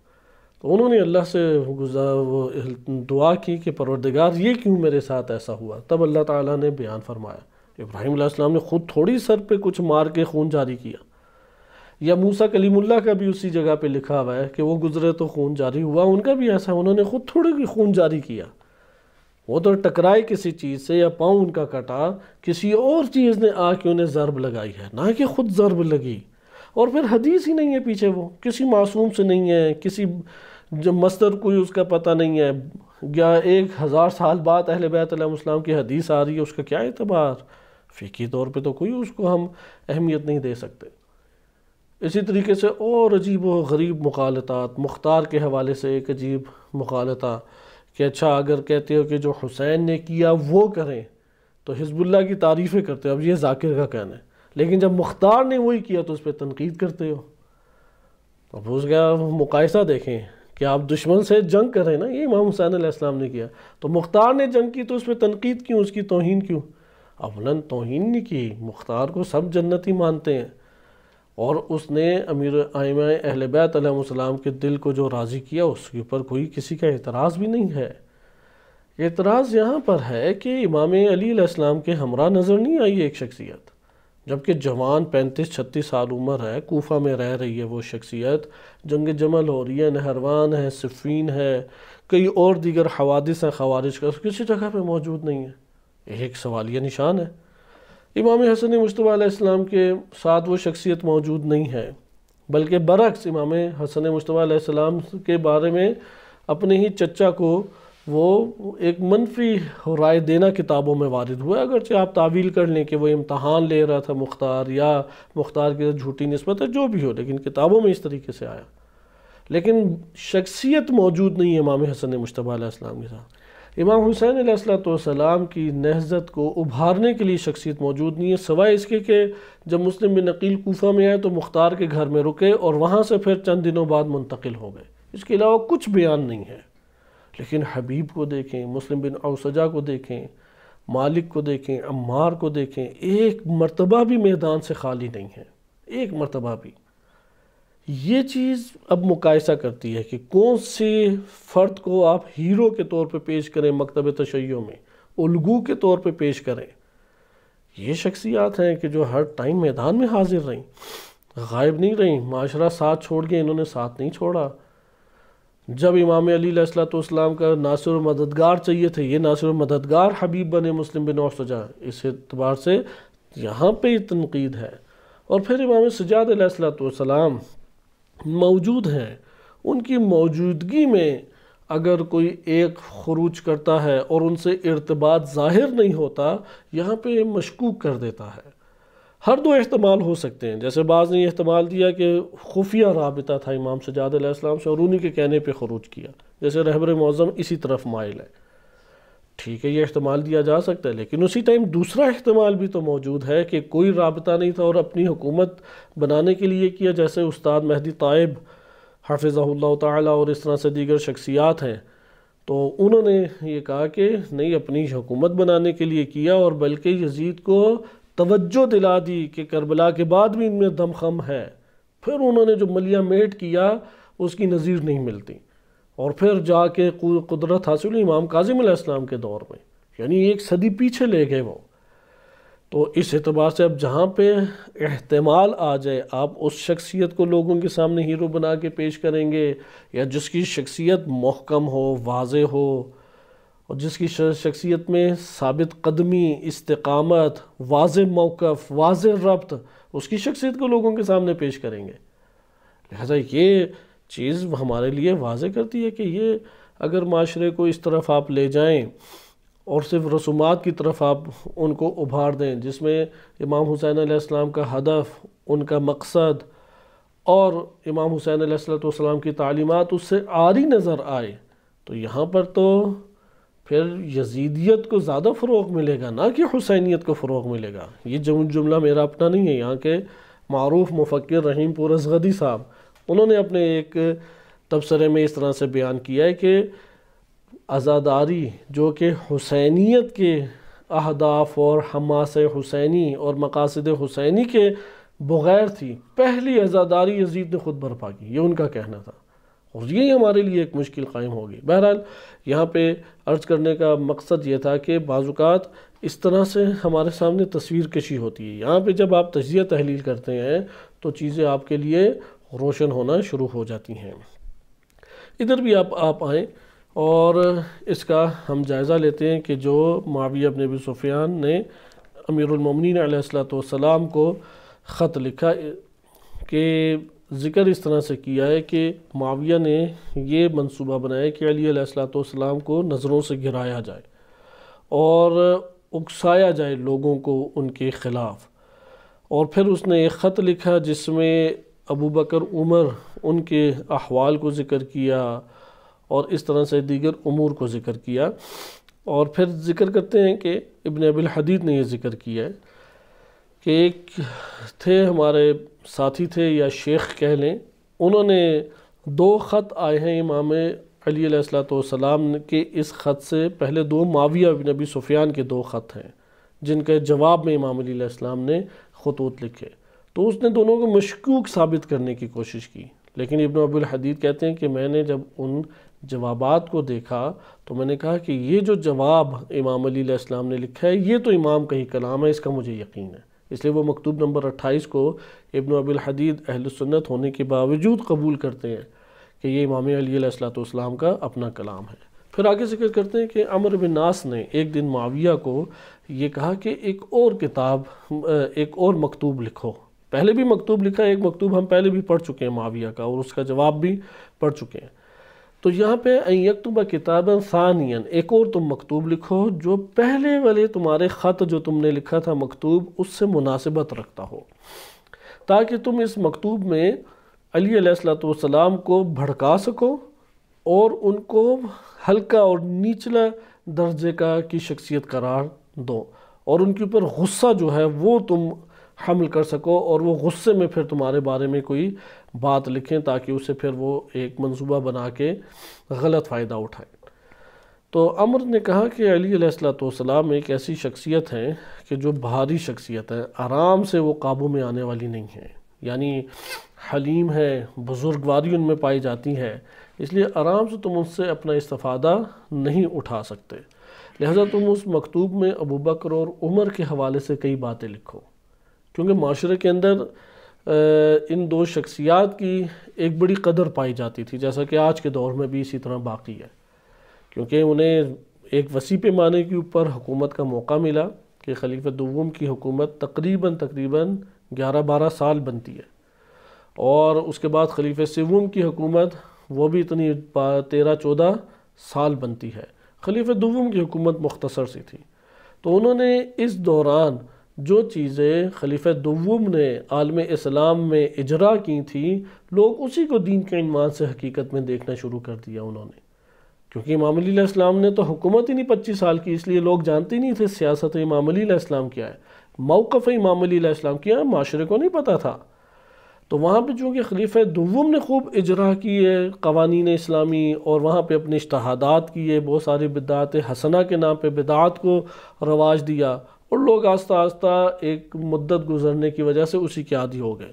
تو انہوں نے اللہ سے دعا کی کہ پروردگار یہ کیوں میرے ساتھ ایسا ہوا، تب اللہ تعالیٰ نے بیان فرمایا۔ ابراہیم علیہ السلام نے خود تھوڑی سر پہ کچھ مار کے خون جاری کیا، یا موسیٰ کلیم اللہ کا بھی اسی جگہ پہ لکھا ہوا ہے کہ وہ گزرے تو خون جاری ہوا، ان کا بھی ایسا، انہوں نے خود تھوڑی خون جاری کیا، وہ تو ٹکرائے کسی چیز سے یا پاؤں ان کا کٹا، کسی اور چیز نے آ کے انہیں ضرب لگائی ہے، نہ کہ خود ضرب لگی، اور پھر حدیث ہی نہیں ہے پیچھے، وہ کسی معصوم سے نہیں ہے، کسی جب مصدر کوئی اس کا پتہ نہیں ہے، یا 1000 سال بعد اہل بیت علیہ السلام کی حدیث آ رہی ہے، اس کا کیا اعتبار؟ فقہی طور پہ تو کوئی اس کو ہم اہمیت نہیں دے سکتے۔ اسی طریقے سے اور عجیب و غریب مغالطات، مختار کے حوالے سے ایک عجیب مغالطہ کہ اچھا اگر کہتے ہو کہ جو حسین نے کیا وہ کریں تو حزب اللہ کی تعریفیں کرتے ہو، اب یہ ذاکر کا کہنا ہے، لیکن جب مختار نے وہی کیا تو اس پہ تنقید کرتے ہو۔ اب اس کا مقایسہ دیکھیں کہ آپ دشمن سے جنگ کریں نا، یہ امام حسین علیہ السلام نے کیا، تو مختار نے جنگ کی تو اس پہ تنقید کیوں، اس کی توہین کیوں؟ اولاً توہین نہیں کی، مختار کو سب جنتی مانتے ہیں، اور اس نے امیر ائمہ اہل بیت علیہ السلام کے دل کو جو راضی کیا اس کے اوپر کوئی کسی کا اعتراض بھی نہیں ہے۔ اعتراض یہاں پر ہے کہ امام علی علیہ السلام کے ہمراہ نظر نہیں آئی ایک شخصیت، جبکہ جوان 35-36 سال عمر ہے، کوفہ میں رہ رہی ہے وہ شخصیت، جنگ جمل ہو رہی ہے، نہروان ہے، صفین ہے، کئی اور دیگر حوادث ہیں خوارج کا، کسی جگہ پہ موجود نہیں ہے، ایک سوالیہ نشان ہے۔ امام حسن مجتبیٰ علیہ السلام کے ساتھ وہ شخصیت موجود نہیں ہے، بلکہ برعکس امام حسن مجتبیٰ علیہ السلام کے بارے میں اپنے ہی چچا کو وہ ایک منفی رائے دینا کتابوں میں وارد ہوا ہے، اگرچہ آپ تعویل کر لیں کہ وہ امتحان لے رہا تھا مختار، یا مختار کی جھوٹی نسبت ہے، جو بھی ہو، لیکن کتابوں میں اس طریقے سے آیا، لیکن شخصیت موجود نہیں ہے امام حسن مجتبیٰ علیہ السلام کے ساتھ۔ امام حسین علیہ السلام کی نہضت کو ابھارنے کے لیے شخصیت موجود نہیں ہے، سوائے اس کے کہ جب مسلم بن عقیل کوفہ میں آئے تو مختار کے گھر میں رکے اور وہاں سے پھر چند دنوں بعد منتقل ہو گئے، اس کے علاوہ کچھ بیان نہیں ہے۔ لیکن حبیب کو دیکھیں، مسلم بن اوسجہ کو دیکھیں، مالک کو دیکھیں، عمار کو دیکھیں، ایک مرتبہ بھی میدان سے خالی نہیں ہے، ایک مرتبہ بھی۔ یہ چیز اب مقایسہ کرتی ہے کہ کون سے فرد کو آپ ہیرو کے طور پہ پیش کریں، مکتب تشیع میں الگو کے طور پہ پیش کریں۔ یہ شخصیات ہیں کہ جو ہر ٹائم میدان میں حاضر رہیں، غائب نہیں رہیں، معاشرہ ساتھ چھوڑ کے انہوں نے ساتھ نہیں چھوڑا۔ جب امام علی علیہ السلام کا ناصر و مددگار چاہیے تھے، یہ ناصر و مددگار حبیب بنے مسلم بن اوسجہ، اس اعتبار سے یہاں پہ یہ تنقید ہے۔ اور پھر امام سجاد علیہ السلام موجود ہیں، ان کی موجودگی میں اگر کوئی ایک خروج کرتا ہے اور ان سے ارتباط ظاہر نہیں ہوتا، یہاں پہ مشکوک کر دیتا ہے۔ ہر دو احتمال ہو سکتے ہیں، جیسے بعض نے یہ احتمال دیا کہ خفیہ رابطہ تھا امام سجاد علیہ السلام سے اور انہی کے کہنے پہ خروج کیا، جیسے رہبر معظم اسی طرف مائل ہے، ٹھیک ہے، یہ احتمال دیا جا سکتا ہے، لیکن اسی ٹائم دوسرا احتمال بھی تو موجود ہے کہ کوئی رابطہ نہیں تھا اور اپنی حکومت بنانے کے لیے کیا، جیسے استاد مہدی طائب حفظہ اللہ تعالیٰ اور اس طرح سے دیگر شخصیات ہیں، تو انہوں نے یہ کہا کہ نہیں، اپنی حکومت بنانے کے لیے کیا، اور بلکہ یزید کو توجہ دلا دی کہ کربلا کے بعد بھی ان میں دم خم ہے۔ پھر انہوں نے جو ملیہ میٹ کیا اس کی نظیر نہیں ملتی، اور پھر جا کے قدرت حاصل ہوئی امام کاظم علیہ السلام کے دور میں، یعنی ایک صدی پیچھے لے گئے وہ۔ تو اس اعتبار سے اب جہاں پہ احتمال آ جائے، آپ اس شخصیت کو لوگوں کے سامنے ہیرو بنا کے پیش کریں گے، یا جس کی شخصیت محکم ہو، واضح ہو، اور جس کی شخصیت میں ثابت قدمی، استقامت، واضح موقف، واضح ربط، اس کی شخصیت کو لوگوں کے سامنے پیش کریں گے۔ لہذا یہ چیز ہمارے لیے واضح کرتی ہے کہ یہ اگر معاشرے کو اس طرف آپ لے جائیں اور صرف رسومات کی طرف آپ ان کو ابھار دیں، جس میں امام حسین علیہ السلام کا ہدف، ان کا مقصد اور امام حسین علیہ السلام کی تعلیمات اس سے عاری نظر آئے، تو یہاں پر تو پھر یزیدیت کو زیادہ فروغ ملے گا، نہ کہ حسینیت کو فروغ ملے گا۔ یہ جملہ میرا اپنا نہیں ہے، یہاں کے معروف مفکر رحیم پور ازغدی صاحب، انہوں نے اپنے ایک تبصرے میں اس طرح سے بیان کیا ہے کہ عزاداری جو کہ حسینیت کے اہداف اور حماس حسینی اور مقاصد حسینی کے بغیر تھی، پہلی عزاداری یزید نے خود برپا کی، یہ ان کا کہنا تھا، اور یہی ہمارے لیے ایک مشکل قائم ہوگی۔ بہرحال یہاں پہ عرض کرنے کا مقصد یہ تھا کہ بعض اوقات اس طرح سے ہمارے سامنے تصویر کشی ہوتی ہے، یہاں پہ جب آپ تجزیہ تحلیل کرتے ہیں تو چیزیں آپ کے لیے روشن ہونا شروع ہو جاتی ہیں۔ ادھر بھی آپ آئیں اور اس کا ہم جائزہ لیتے ہیں کہ جو معاویہ بن ابی سفیان نے امیر المومنین علیہ السلام کو خط لکھا کہ ذکر اس طرح سے کیا ہے کہ معاویہ نے یہ منصوبہ بنایا کہ علی علیہ السلام کو نظروں سے گرایا جائے اور اکسایا جائے لوگوں کو ان کے خلاف، اور پھر اس نے ایک خط لکھا جس میں ابو بکر عمر ان کے احوال کو ذکر کیا اور اس طرح سے دیگر امور کو ذکر کیا۔ اور پھر ذکر کرتے ہیں کہ ابن ابی الحدید نے یہ ذکر کیا ہے کہ ایک تھے ہمارے ساتھی تھے یا شیخ کہہ لیں، انہوں نے 2 خط آئے ہیں امام علی علیہ السلام کے اس خط سے پہلے 2 معاویہ بن ابی سفیان کے 2 خط ہیں جن کے جواب میں امام علی علیہ السلام نے خطوط لکھے، تو اس نے دونوں کو مشکوک ثابت کرنے کی کوشش کی، لیکن ابن ابی الحدید کہتے ہیں کہ میں نے جب ان جوابات کو دیکھا تو میں نے کہا کہ یہ جو جواب امام علی علیہ السلام نے لکھا ہے یہ تو امام کا ہی کلام ہے، اس کا مجھے یقین ہے، اس لیے وہ مکتوب نمبر 28 کو ابن ابی الحدید اہل سنت ہونے کے باوجود قبول کرتے ہیں کہ یہ امام علی علیہ السلام کا اپنا کلام ہے۔ پھر آگے ذکر کرتے ہیں کہ عمرو بن عاص نے ایک دن معاویہ کو یہ کہا کہ ایک اور مکتوب لکھو، پہلے بھی مکتوب لکھا ہے، ایک مکتوب ہم پہلے بھی پڑھ چکے ہیں معاویہ کا اور اس کا جواب بھی پڑھ چکے ہیں، تو یہاں پہ ان یکتب کتابا ثانیا، ایک اور تم مکتوب لکھو جو پہلے والے تمہارے خط جو تم نے لکھا تھا مکتوب اس سے مناسبت رکھتا ہو، تاکہ تم اس مکتوب میں علی علیہ السلام کو بھڑکا سکو اور ان کو ہلکا اور نچلا درجے کی شخصیت قرار دو، اور ان کے اوپر غصہ جو ہے وہ تم حمل کر سکو، اور وہ غصے میں پھر تمہارے بارے میں کوئی بات لکھیں تاکہ اسے پھر وہ ایک منصوبہ بنا کے غلط فائدہ اٹھائیں۔ تو عمر نے کہا کہ علی علیہ السلام ایک ایسی شخصیت ہے کہ جو بھاری شخصیت ہے، آرام سے وہ قابو میں آنے والی نہیں ہے، یعنی حلیم ہے، بزرگواری ان میں پائی جاتی ہے، اس لیے آرام سے تم اس سے اپنا استفادہ نہیں اٹھا سکتے، لہذا تم اس مکتوب میں ابو بکر اور عمر کے حوالے سے کئی باتیں لکھو، کیونکہ معاشرے کے اندر ان 2 شخصیات کی ایک بڑی قدر پائی جاتی تھی، جیسا کہ آج کے دور میں بھی اسی طرح باقی ہے، کیونکہ انہیں ایک وسیع پیمانے کے اوپر حکومت کا موقع ملا کہ خلیفہ دوم کی حکومت تقریباً 11-12 سال بنتی ہے، اور اس کے بعد خلیفہ سوم کی حکومت وہ بھی اتنی 13-14 سال بنتی ہے، خلیفہ دوم کی حکومت مختصر سی تھی، تو انہوں نے اس دوران جو چیزیں خلیفہ دوم نے عالم اسلام میں اجرا کی تھیں، لوگ اسی کو دین کے عنوان سے حقیقت میں دیکھنا شروع کر دیا انہوں نے، کیونکہ امام علی علیہ السلام نے تو حکومت ہی نہیں 25 سال کی، اس لیے لوگ جانتے نہیں تھے سیاست امام علی علیہ السلام کیا ہے، موقف امام علی علیہ السلام کیا ہے، معاشرے کو نہیں پتہ تھا، تو وہاں پہ چونکہ خلیفہ دوم نے خوب اجرا کی ہے قوانین اسلامی، اور وہاں پہ اپنے اجتہادات کیے، بہت ساری بدعات حسنہ کے نام پہ بدعات کو رواج دیا، اور لوگ آہستہ آہستہ ایک مدت گزرنے کی وجہ سے اسی کے عادی ہو گئے۔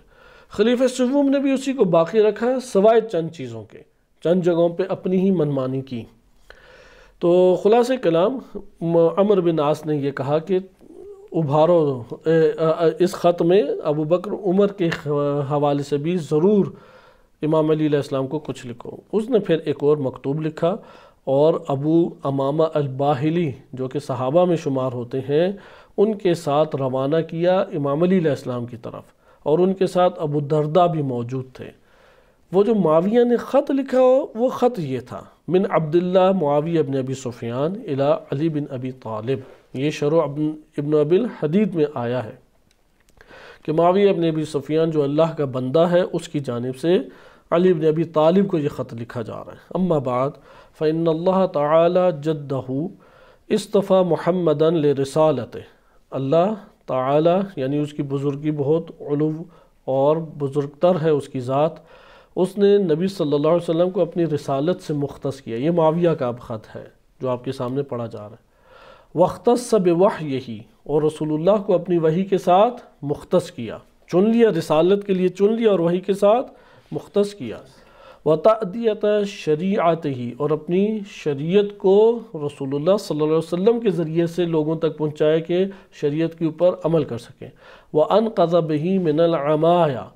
خلیفہ سوم نے بھی اسی کو باقی رکھا سوائے چند چیزوں کے، چند جگہوں پہ اپنی ہی منمانی کی۔ تو خلاصہ کلام عمرو بن عاص نے یہ کہا کہ ابھارو اس خط میں ابو بکر عمر کے حوالے سے بھی ضرور امام علی علیہ السلام کو کچھ لکھو۔ اس نے پھر ایک اور مکتوب لکھا اور ابو امامہ الباہلی جو کہ صحابہ میں شمار ہوتے ہیں ان کے ساتھ روانہ کیا امام علی علیہ السلام کی طرف، اور ان کے ساتھ ابو الدرداء بھی موجود تھے۔ وہ جو معاویہ نے خط لکھا وہ خط یہ تھا، من عبداللہ معاویہ بن ابی سفیان الی علی بن ابی طالب، یہ شرح ابن ابی الحدید میں آیا ہے کہ معاویہ بن ابی سفیان جو اللہ کا بندہ ہے اس کی جانب سے علی بن ابی طالب کو یہ خط لکھا جا رہا ہے۔ اما بعد فإن اللہ تعالی جدہ اصطفیٰ محمدً لرسالتہ، اللہ تعالی یعنی اس کی بزرگی بہت علو اور بزرگتر ہے اس کی ذات، اس نے نبی صلی اللہ علیہ وسلم کو اپنی رسالت سے مختص کیا۔ یہ معاویہ کا اب خط ہے جو آپ کے سامنے پڑھا جا رہا ہے۔ وَاخْتَصَّ بِوَحْيِهِ، اور رسول اللہ کو اپنی وحی کے ساتھ مختص کیا، چن لیا، رسالت کے لیے چن لیا اور وحی کے ساتھ مختص کیا۔ وَتَأْدِيَةَ شَرِيعَتِهِ، اور اپنی شریعت کو رسول اللہ صلی اللہ علیہ وسلم کے ذریعے سے لوگوں تک پہنچائے کہ شریعت کے اوپر عمل کر سکیں۔ وَأَنْقَذَ بِهِ مِنَ الْعَمَايَا،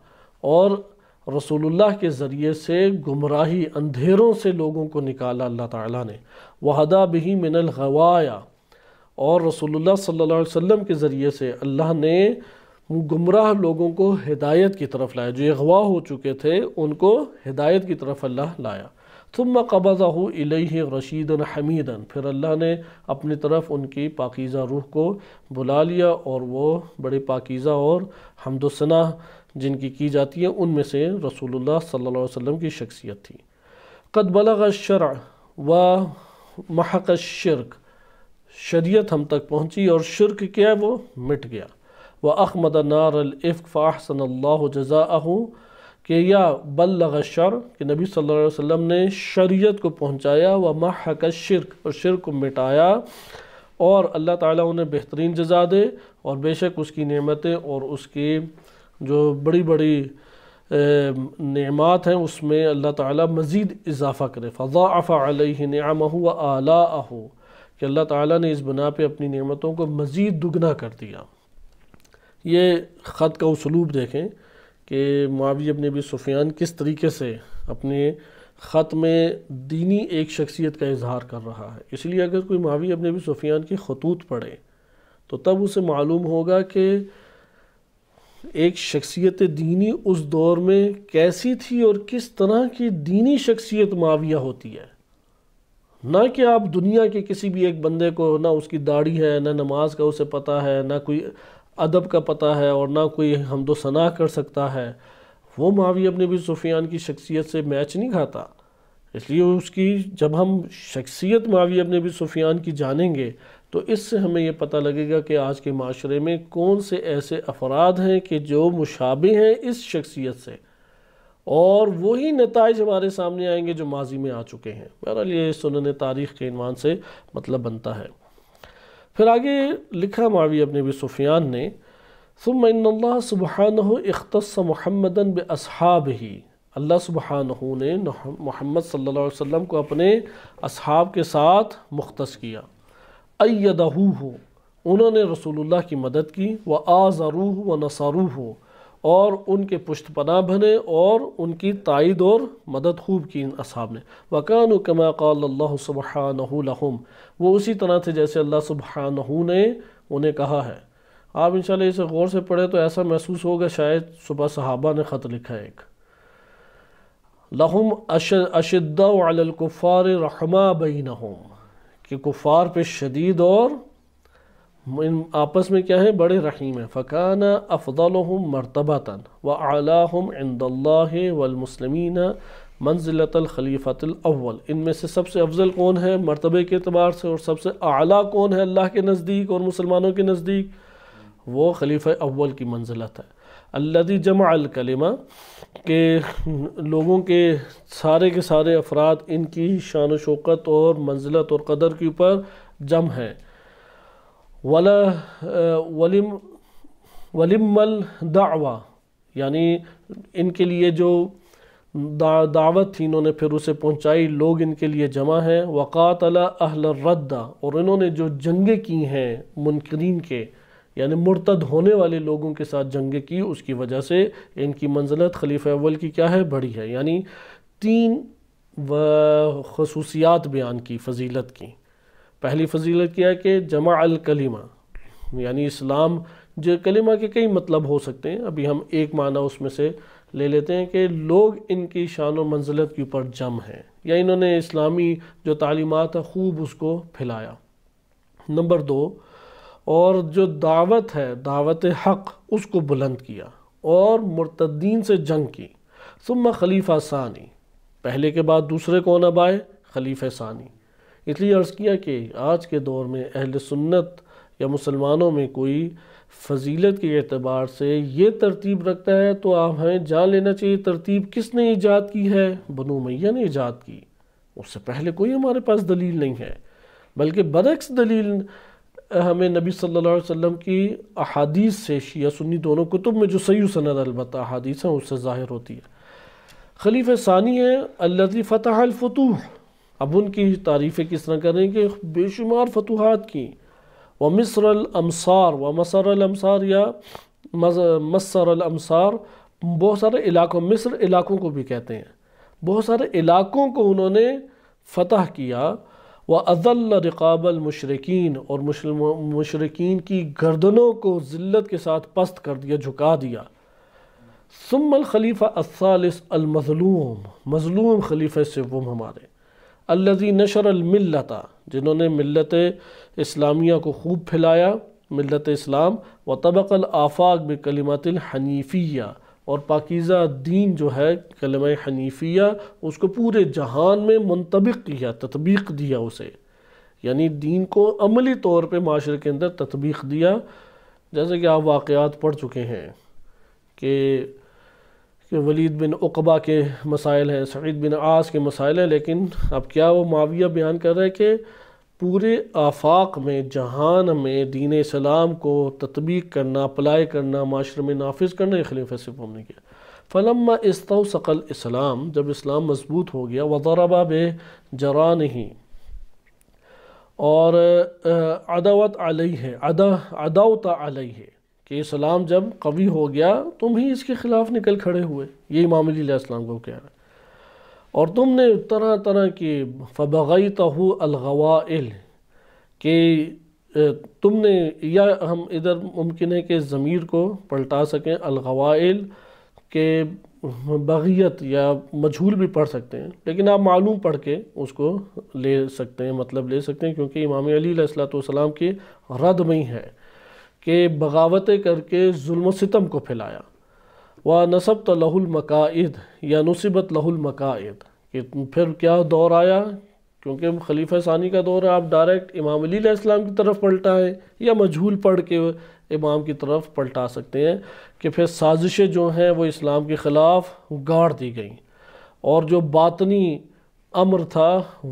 اور رسول اللہ کے ذریعے سے گمراہی اندھیروں سے لوگوں کو نکالا اللہ تعالیٰ نے۔ وَهَدَى بِهِ مِنَ الْغَوَايَا، اور رسول اللہ صلی اللہ علیہ وسلم کے ذریعے سے اللہ نے گمراہ لوگوں کو ہدایت کی طرف لایا، جو اغوا ہو چکے تھے ان کو ہدایت کی طرف اللہ لایا۔ ثم قبضہ الیہ رشیدا حمیدا، پھر اللہ نے اپنی طرف ان کی پاکیزہ روح کو بلا لیا، اور وہ بڑے پاکیزہ اور حمد و ثنا جن کی جاتی ہے ان میں سے رسول اللہ صلی اللہ علیہ وسلم کی شخصیت تھی۔ قد بلغ الشرع و محق الشرک، شریعت ہم تک پہنچی اور شرک کیا ہے وہ مٹ گیا۔ وَأَخْمَدَ نَارَ الْإِفْكِ فَأَحْسَنَ اللَّهُ جَزَاءَهُ، کہ یا بلغ الشرع کہ نبی صلی اللہ علیہ وسلم نے شریعت کو پہنچایا، وَمَحَقَ الشِّرْك اور شرک کو مٹایا، اور اللہ تعالیٰ انہیں بہترین جزا دے، اور بے شک اس کی نعمتیں اور اس کی جو بڑی بڑی نعمات ہیں اس میں اللہ تعالیٰ مزید اضافہ کرے۔ فَضَاعَفَ عَلَيْهِ نِعَمَهُ وَآلَاءَهُ، کہ اللہ تعالیٰ نے اس بنا پہ اپنی نعمتوں کو مزید دگنا کر دیا۔ یہ خط کا اسلوب دیکھیں کہ معاویہ بن ابی سفیان کس طریقے سے اپنے خط میں دینی ایک شخصیت کا اظہار کر رہا ہے۔ اس لیے اگر کوئی معاویہ بن ابی سفیان کی خطوط پڑھے تو تب اسے معلوم ہوگا کہ ایک شخصیت دینی اس دور میں کیسی تھی اور کس طرح کی دینی شخصیت معاویہ ہوتی ہے۔ نہ کہ آپ دنیا کے کسی بھی ایک بندے کو نہ اس کی داڑھی ہے، نہ نماز کا اسے پتہ ہے، نہ کوئی ادب کا پتہ ہے، اور نہ کوئی حمد و ثنا کر سکتا ہے، وہ معاویہ بن ابی سفیان کی شخصیت سے میچ نہیں کھاتا۔ اس لیے اس کی جب ہم شخصیت معاویہ بن ابی سفیان کی جانیں گے تو اس سے ہمیں یہ پتہ لگے گا کہ آج کے معاشرے میں کون سے ایسے افراد ہیں کہ جو مشابہ ہیں اس شخصیت سے، اور وہی نتائج ہمارے سامنے آئیں گے جو ماضی میں آ چکے ہیں۔ بہرحال یہ سنن تاریخ کے عنوان سے مطلب بنتا ہے۔ پھر آگے لکھا معاویہ بن ابی سفیان نے، ثم ان اللہ سبحانہ اختص محمدا باصحابہ، اللہ سبحانہ نے محمد صلی اللہ علیہ وسلم کو اپنے اصحاب کے ساتھ مختص کیا۔ ایدہ، انہوں نے رسول اللہ کی مدد کی، وآزروہ ونصروہ، اور ان کے پشت پناہ بنے اور ان کی تائید اور مدد خوب کی ان اصحاب نے۔ وَكَانُوا كَمَا قَالَ اللَّهُ سُبْحَانَهُ لَهُمْ، وہ اسی طرح تھے جیسے اللہ سبحانہ نے انہیں کہا ہے۔ آپ انشاءاللہ اسے غور سے پڑھیں تو ایسا محسوس ہوگا شاید صبح صحابہ نے خط لکھا ہے ایک۔ لَهُمْ أَشِدَّاءُ عَلَى الْكُفَّارِ رَحْمَاء بَيْنَهُمْ، کہ کفار پہ شدید اور آپس میں کیا ہے بڑے رحیم ہیں۔ فَكَانَ أَفْضَلُهُمْ مَرْتَبَةً وَأَعْلَاهُمْ عِنْدَ اللَّهِ وَالْمُسْلِمِينَ مَنْزِلَةَ الْخَلِيفَةِ الْأَوَّلِ، ان میں سے سب سے افضل کون ہے مرتبے کے اعتبار سے، اور سب سے اعلیٰ کون ہے اللہ کے نزدیک اور مسلمانوں کے نزدیک؟ وہ خلیفہ اول کی منزلت ہے۔ الذي جمع الکلمہ، کہ لوگوں کے سارے افراد ان کی شان و شوکت اور منزلت اور قدر کے اوپر جمع ہیں۔ ولم الدعوہ، یعنی ان کے لیے جو دعوت تھی انہوں نے پھر اسے پہنچائی، لوگ ان کے لیے جمع ہیں۔ وقاتل اہل الرد، اور انہوں نے جو جنگیں کی ہیں منکرین کے یعنی مرتد ہونے والے لوگوں کے ساتھ جنگیں کی، اس کی وجہ سے ان کی منزلت خلیفہ اول کی کیا ہے بڑی ہے۔ یعنی 3 خصوصیات بیان کی فضیلت کی۔ پہلی فضیلت کیا ہے کہ جمع الکلمہ، یعنی اسلام، جو کلمہ کے کئی مطلب ہو سکتے ہیں، ابھی ہم ایک معنی اس میں سے لے لیتے ہیں کہ لوگ ان کی شان و منزلت کے اوپر جمع ہیں، یا انہوں نے اسلامی جو تعلیمات ہے خوب اس کو پھیلایا۔ نمبر 2، اور جو دعوت ہے دعوت حق اس کو بلند کیا اور مرتدین سے جنگ کی۔ ثم خلیفہ ثانی، پہلے کے بعد دوسرے کون اب آئے؟ خلیفہ ثانی۔ اس لیے عرض کیا کہ آج کے دور میں اہل سنت یا مسلمانوں میں کوئی فضیلت کے اعتبار سے یہ ترتیب رکھتا ہے تو آپ ہمیں جان لینا چاہیے ترتیب کس نے ایجاد کی ہے؟ بنو امیہ نے ایجاد کی، اس سے پہلے کوئی ہمارے پاس دلیل نہیں ہے، بلکہ برعکس دلیل ہمیں نبی صلی اللہ علیہ وسلم کی احادیث سے، شیعہ سنی دونوں کتب میں جو صحیح سند البتہ احادیث ہیں اس سے ظاہر ہوتی ہے۔ خلیفہ ثانی ہے الذی فتح الفتوح، اب ان کی تعریفیں کس طرح کریں کہ بے شمار فتوحات کی۔ ومصر الامصار، ومصر الامصار یا مصر الامصار، بہت سارے علاقوں، مصر علاقوں کو بھی کہتے ہیں، بہت سارے علاقوں کو انہوں نے فتح کیا۔ وَأَذَلَّ رِقَابَ الْمُشْرِكِينَ اور مشرکین کی گردنوں کو ذلت کے ساتھ پست کر دیا، جھکا دیا۔ ثم الخلیفہ الثالث المظلوم، مظلوم خلیفہ سوم ہمارے، الذی نشر الملت، جنہوں نے ملت اسلامیہ کو خوب پھیلایا، ملت اسلام، وطبق الآفاق بکلمات الحنیفیہ، اور پاکیزہ دین جو ہے کلمہ حنیفیہ اس کو پورے جہان میں منطبق کیا، تطبیق دیا اسے، یعنی دین کو عملی طور پہ معاشرے کے اندر تطبیق دیا۔ جیسے کہ آپ واقعات پڑھ چکے ہیں کہ ولید بن عقبہ کے مسائل ہیں، سعید بن عاص کے مسائل ہیں، لیکن اب کیا وہ معاویہ بیان کر رہے ہیں کہ پورے آفاق میں، جہان میں دین اسلام کو تطبیق کرنا، اپلائی کرنا، معاشرے میں نافذ کرنا، یہ خلیفہ سوم نے کیا۔ فلما استوثق الاسلام، جب اسلام مضبوط ہو گیا، وضرب بجرانہ، اور عداوت علیہ، عداوت علیہ، کہ اسلام جب قوی ہو گیا تم ہی اس کے خلاف نکل کھڑے ہوئے، یہ امام علی علیہ السلام کو کہہ رہا ہے، اور تم نے طرح طرح کی فبغیتہ الغوائل، کہ تم نے، یا ہم ادھر ممکن ہے کہ ضمیر کو پلٹا سکیں الغوائل، کہ بغیت یا مجہول بھی پڑھ سکتے ہیں، لیکن آپ معلوم پڑھ کے اس کو لے سکتے ہیں، مطلب لے سکتے ہیں، کیونکہ امام علی علیہ السلام کی رد میں ہی ہے کہ بغاوتیں کر کے ظلم و ستم کو پھیلایا۔ وَنَصَبْتَ لَهُ الْمَقَائِدِ، یا نصبت لَهُ الْمَقَائِدِ، کہ پھر کیا دور آیا، کیونکہ خلیفہ ثانی کا دور ہے، آپ ڈائریکٹ امام علی علیہ السلام کی طرف پلٹائیں یا مجہول پڑھ کے امام کی طرف پلٹا سکتے ہیں، کہ پھر سازشیں جو ہیں وہ اسلام کے خلاف گاڑ دی گئیں، اور جو باطنی امر تھا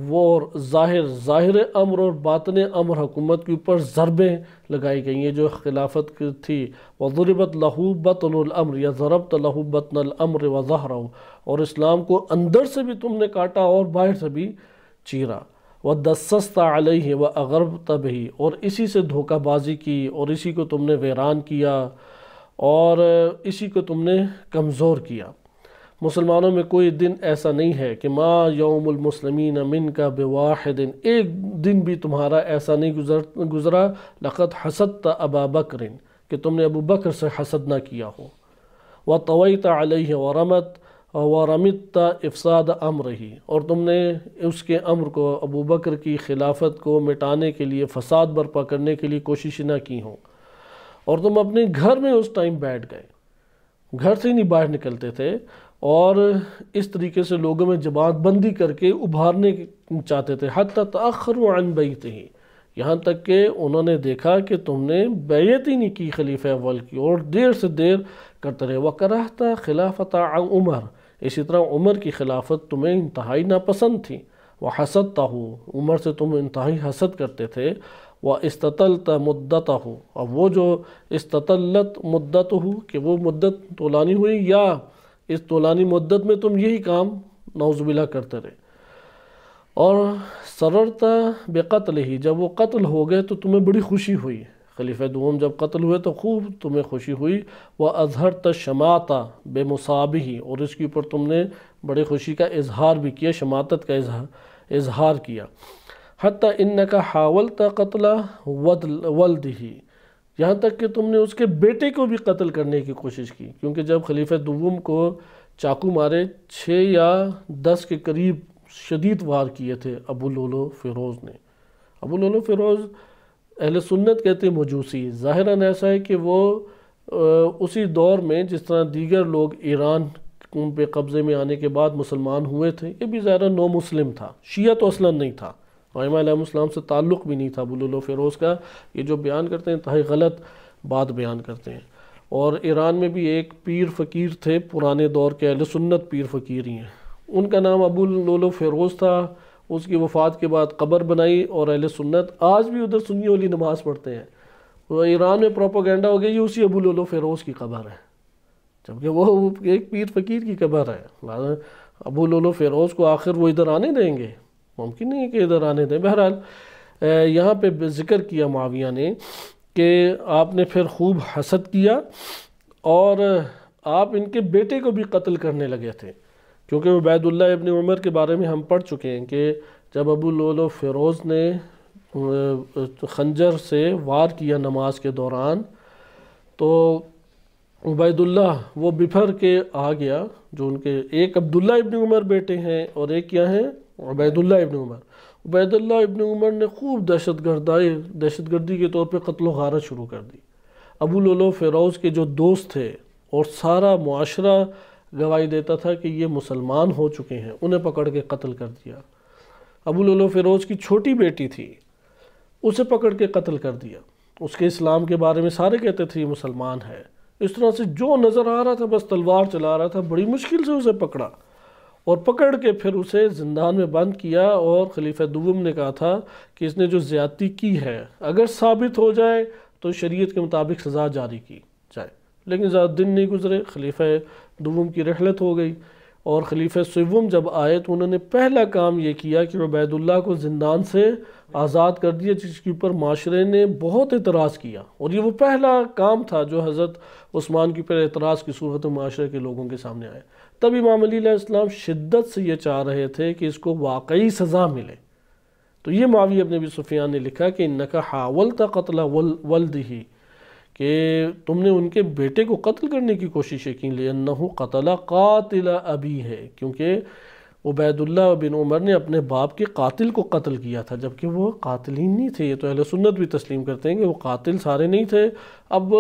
وہ ظاہر امر اور باطن امر حکومت کے اوپر ضربیں لگائی گئیں، یہ جو خلافت تھی، وَضُرِبَتْ لَهُ بَطْنُ الْأَمْرِ، یا ضَرَبْتَ لَهُ بَطْنَ الْأَمْرِ وَظَهْرَهُ، اور اسلام کو اندر سے بھی تم نے کاٹا اور باہر سے بھی چیرا۔ وَدَسَّسْتَ عَلَيْهِ وَأَغْرَبْتَ بِهِ، اور اسی سے دھوکہ بازی کی اور اسی کو تم نے ویران کیا اور اسی کو تم نے کمزور کیا۔ مسلمانوں میں کوئی دن ایسا نہیں ہے کہ ما یوم المسلمین منک بواحد، ایک دن بھی تمہارا ایسا نہیں گزرا لقد حسدت ابا بکر، کہ تم نے ابو بکر سے حسد نہ کیا ہو، وطویت علیہ ورمت افساد امرہ، اور تم نے اس کے امر کو، ابو بکر کی خلافت کو مٹانے کے لیے، فساد برپا کرنے کے لیے کوشش نہ کی ہو، اور تم اپنے گھر میں اس ٹائم بیٹھ گئے، گھر سے ہی نہیں باہر نکلتے تھے، اور اس طریقے سے لوگوں میں جماعت بندی کر کے ابھارنے چاہتے تھے، حتی تأخروا عن بیتہ، یہاں تک کہ انہوں نے دیکھا کہ تم نے بیعت ہی نہیں کی خلیفہ اول کی، اور دیر سے دیر کرتے رہے۔ وَكَرَهْتَ خِلَافَةَ عُمَر، اسی طرح عمر کی خلافت تمہیں انتہائی ناپسند تھی۔ وَحَسَدْتَهُ، عمر سے تم انتہائی حسد کرتے تھے۔ وَاسْتَطَلْتَ مُدَّتَهُ، اب وہ جو استطلت مدتہ، کہ وہ مدت طولانی ہوئی، یا اس طولانی مدت میں تم یہی کام نعوذ باللہ کرتے رہے۔ اور سررت بقتلہ، جب وہ قتل ہو گئے تو تمہیں بڑی خوشی ہوئی، خلیفہ دوم جب قتل ہوئے تو خوب تمہیں خوشی ہوئی۔ وَأَظْهَرْتَ الشَّمَاتَ بِمُصَابِهِ، اور اس کے اوپر تم نے بڑے خوشی کا اظہار بھی کیا، شماتت کا اظہار کیا۔ حتی انکا حاولت قتل ولدہ، یہاں تک کہ تم نے اس کے بیٹے کو بھی قتل کرنے کی کوشش کی، کیونکہ جب خلیفہ دوم کو چاقو مارے 6 یا 10 کے قریب شدید وار کیے تھے ابو لولو فیروز نے۔ ابو لولو فیروز اہل سنت کہتے ہیں مجوسی، ظاہراً ایسا ہے کہ وہ اسی دور میں جس طرح دیگر لوگ ایران پہ قبضے میں آنے کے بعد مسلمان ہوئے تھے، یہ بھی ظاہراً نو مسلم تھا، شیعہ تو اصلاً نہیں تھا، ائمہ علیہ السلام سے تعلق بھی نہیں تھا ابو لولو فیروز کا۔ یہ جو بیان کرتے ہیں انتہائی غلط بات بیان کرتے ہیں۔ اور ایران میں بھی ایک پیر فقیر تھے پرانے دور کے، اہل سنت پیر فقیر ہی ہیں، ان کا نام ابو لولو فیروز تھا۔ اس کی وفات کے بعد قبر بنائی، اور اہل سنت آج بھی ادھر سنی والی نماز پڑھتے ہیں۔ وہ ایران میں پروپیگنڈا ہو گیا یہ اسی ابو لولو فیروز کی قبر ہے، جبکہ وہ ایک پیر فقیر کی قبر ہے۔ ابو لولو فیروز کو آخر وہ ادھر آنے دیں گے؟ ممکن نہیں ہے کہ ادھر آنے دیں۔ بہرحال یہاں پہ ذکر کیا معاویہ نے کہ آپ نے پھر خوب حسد کیا، اور آپ ان کے بیٹے کو بھی قتل کرنے لگے تھے، کیونکہ عبید اللہ ابن عمر کے بارے میں ہم پڑھ چکے ہیں کہ جب ابو لولو فیروز نے خنجر سے وار کیا نماز کے دوران تو عبید اللہ وہ بپھر کے آ گیا، جو ان کے ایک عبداللہ ابن عمر بیٹے ہیں اور ایک کیا ہیں عبید اللہ ابن عمر۔ عبید اللہ ابن عمر نے خوب دہشت گردی کے طور پہ قتل و غارت شروع کر دی۔ ابو لولو فیروز کے جو دوست تھے اور سارا معاشرہ گواہی دیتا تھا کہ یہ مسلمان ہو چکے ہیں، انہیں پکڑ کے قتل کر دیا۔ ابو لولو فیروز کی چھوٹی بیٹی تھی، اسے پکڑ کے قتل کر دیا۔ اس کے اسلام کے بارے میں سارے کہتے تھے یہ مسلمان ہے۔ اس طرح سے جو نظر آ رہا تھا بس تلوار چلا رہا تھا، بڑی مشکل سے اسے پکڑا اور پکڑ کے پھر اسے زندان میں بند کیا، اور خلیفہ دوم نے کہا تھا کہ اس نے جو زیادتی کی ہے اگر ثابت ہو جائے تو شریعت کے مطابق سزا جاری کی جائے۔ لیکن زیادہ دن نہیں گزرے، خلیفہ دوم کی رحلت ہو گئی، اور خلیفہ سوم جب آئے تو انہوں نے پہلا کام یہ کیا کہ عبید اللہ کو زندان سے آزاد کر دیا، جس کے اوپر معاشرے نے بہت اعتراض کیا، اور یہ وہ پہلا کام تھا جو حضرت عثمان کے اوپر اعتراض کی صورت میں معاشرے کے لوگوں کے سامنے آئے۔ تب امام علی علیہ السلام شدت سے یہ چاہ رہے تھے کہ اس کو واقعی سزا ملے، تو یہ معاویہ بن ابی سفیان نے لکھا کہ انک حاولت قتل ولدہ، کہ تم نے ان کے بیٹے کو قتل کرنے کی کوشش کی، لأنہ قتل قاتل ابی ہے، کیونکہ عبید اللہ بن عمر نے اپنے باپ کے قاتل کو قتل کیا تھا، جبکہ وہ قاتلین نہیں تھے۔ یہ تو اہل سنت بھی تسلیم کرتے ہیں کہ وہ قاتل سارے نہیں تھے۔ اب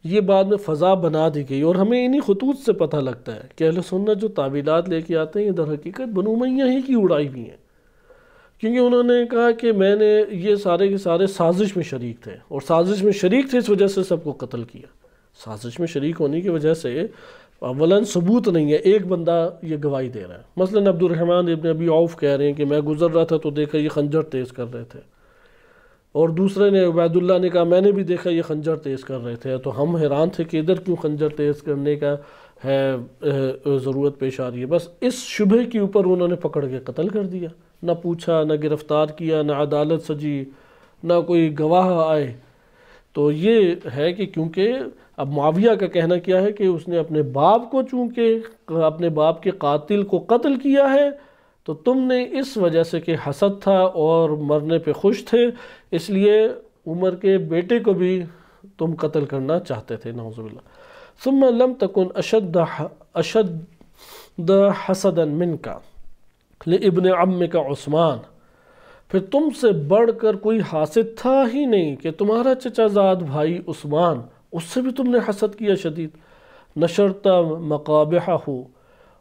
یہ بعد میں فضا بنا دی گئی، اور ہمیں انہی خطوط سے پتہ لگتا ہے کہ اہل سنت جو تعویلات لے کے آتے ہیں یہ در حقیقت بنو امیہ ہی کی اڑائی ہوئی ہیں، کیونکہ انہوں نے کہا کہ میں نے یہ سارے کے سارے سازش میں شریک تھے، اور سازش میں شریک تھے اس وجہ سے سب کو قتل کیا۔ سازش میں شریک ہونے کی وجہ سے اولاً ثبوت نہیں ہے، ایک بندہ یہ گواہی دے رہا ہے، مثلاً عبد الرحمن ابن ابی عوف کہہ رہے ہیں کہ میں گزر رہا تھا تو دیکھا یہ خنجر تیز کر رہے تھے، اور دوسرے نے عبید اللہ نے کہا میں نے بھی دیکھا یہ خنجر تیز کر رہے تھے، تو ہم حیران تھے کہ ادھر کیوں خنجر تیز کرنے کا ہے ضرورت پیش آ رہی ہے۔ بس اس شبہ کے اوپر انہوں نے پکڑ کے قتل کر دیا، نہ پوچھا، نہ گرفتار کیا، نہ عدالت سجی، نہ کوئی گواہ آئے۔ تو یہ ہے کہ کیونکہ اب معاویہ کا کہنا کیا ہے کہ اس نے اپنے باپ کو چونکہ اپنے باپ کے قاتل کو قتل کیا ہے، تو تم نے اس وجہ سے کہ حسد تھا اور مرنے پہ خوش تھے، اس لیے عمر کے بیٹے کو بھی تم قتل کرنا چاہتے تھے، نعوذ باللہ۔ ثم لم تکن اشد حسدا منک لابن عمک عثمان، پھر تم سے بڑھ کر کوئی حاسد تھا ہی نہیں کہ تمہارا چچا زاد بھائی عثمان، اس سے بھی تم نے حسد کیا شدید۔ نشرت مقابحہ،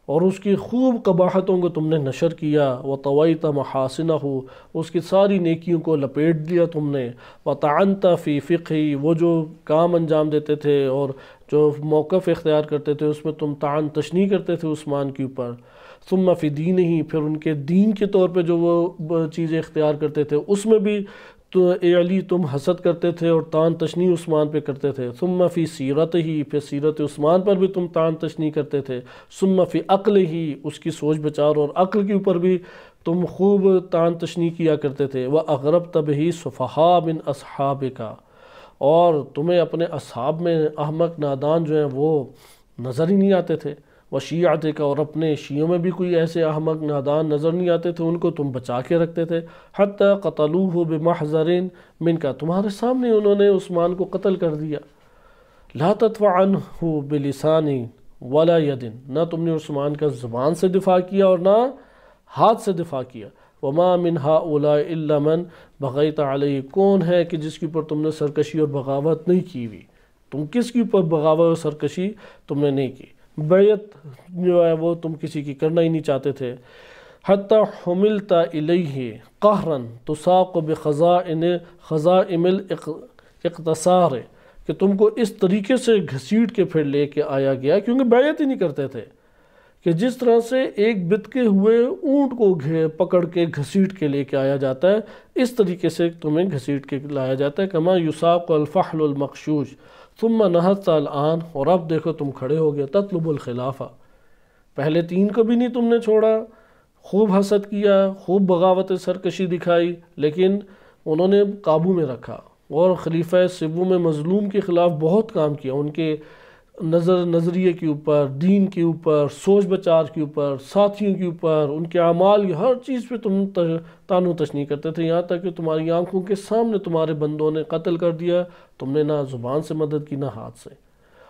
اور اس کی خوب قباحتوں کو تم نے نشر کیا، وطویت محاسنہ، اس کی ساری نیکیوں کو لپیٹ دیا تم نے، وطعنت فی فقہ، وہ جو کام انجام دیتے تھے اور جو موقف اختیار کرتے تھے اس میں تم طعن تشنیع کرتے تھے عثمان کے اوپر۔ ثم فی دینہ، پھر ان کے دین کے طور پہ جو وہ چیزیں اختیار کرتے تھے اس میں بھی تو اے علی تم حسد کرتے تھے اور طعن تشنیع عثمان پہ کرتے تھے۔ ثم فی سیرت ہی، پھر سیرت عثمان پر بھی تم طعن تشنیع کرتے تھے۔ ثم فی عقل ہی، اس کی سوچ بچار اور عقل کے اوپر بھی تم خوب طعن تشنیع کیا کرتے تھے۔ وَأَغْرَبْتَ بِهِ صُفَحَاءَ مِنْ أَصْحَابِكَ، اور تمہیں اپنے اصحاب میں احمق نادان جو ہیں وہ نظر ہی نہیں آتے تھے۔ وشیعتک، اور اپنے شیعوں میں بھی کوئی ایسے احمق نادان نظر نہیں آتے تھے، ان کو تم بچا کے رکھتے تھے۔ حتی قتلوہ بمحضر منک، تمہارے سامنے انہوں نے عثمان کو قتل کر دیا۔ لا تدفع عنہ بلسان ولا ید، نہ تم نے عثمان کا زبان سے دفاع کیا اور نہ ہاتھ سے دفاع کیا۔ وما من هؤلاء الا من بغیت علیہ، کون ہے کہ جس کے اوپر تم نے سرکشی اور بغاوت نہیں کی ہوئی؟ تم کس کے اوپر بغاوت اور سرکشی تم نے نہیں کی؟ بیعت جو ہے وہ تم کسی کی کرنا ہی نہیں چاہتے تھے۔ حتی حملت الیہ قہرا تساق بخزائم الاقتصار، کہ تم کو اس طریقے سے گھسیٹ کے پھر لے کے آیا گیا، کیونکہ بیعت ہی نہیں کرتے تھے، کہ جس طرح سے ایک بتکے ہوئے اونٹ کو پکڑ کے گھسیٹ کے لے کے آیا جاتا ہے، اس طریقے سے تمہیں گھسیٹ کے لایا جاتا ہے۔ کما یساق الفحل المخشوش ثم نہضت الآن، اور اب دیکھو تم کھڑے ہو گئے تطلب الخلافہ، پہلے تین کو بھی نہیں تم نے چھوڑا، خوب حسد کیا، خوب بغاوت سرکشی دکھائی، لیکن انہوں نے قابو میں رکھا، اور خلیفہ سوم مظلوم کے خلاف بہت کام کیا، ان کے نظریے کے اوپر، دین کے اوپر، سوچ بچار کے اوپر، ساتھیوں کے اوپر، ان کے اعمال، ہر چیز پہ تم طعن و تشنیع کرتے تھے، یہاں تک کہ تمہاری آنکھوں کے سامنے تمہارے بندوں نے قتل کر دیا، تم نے نہ زبان سے مدد کی نہ ہاتھ سے،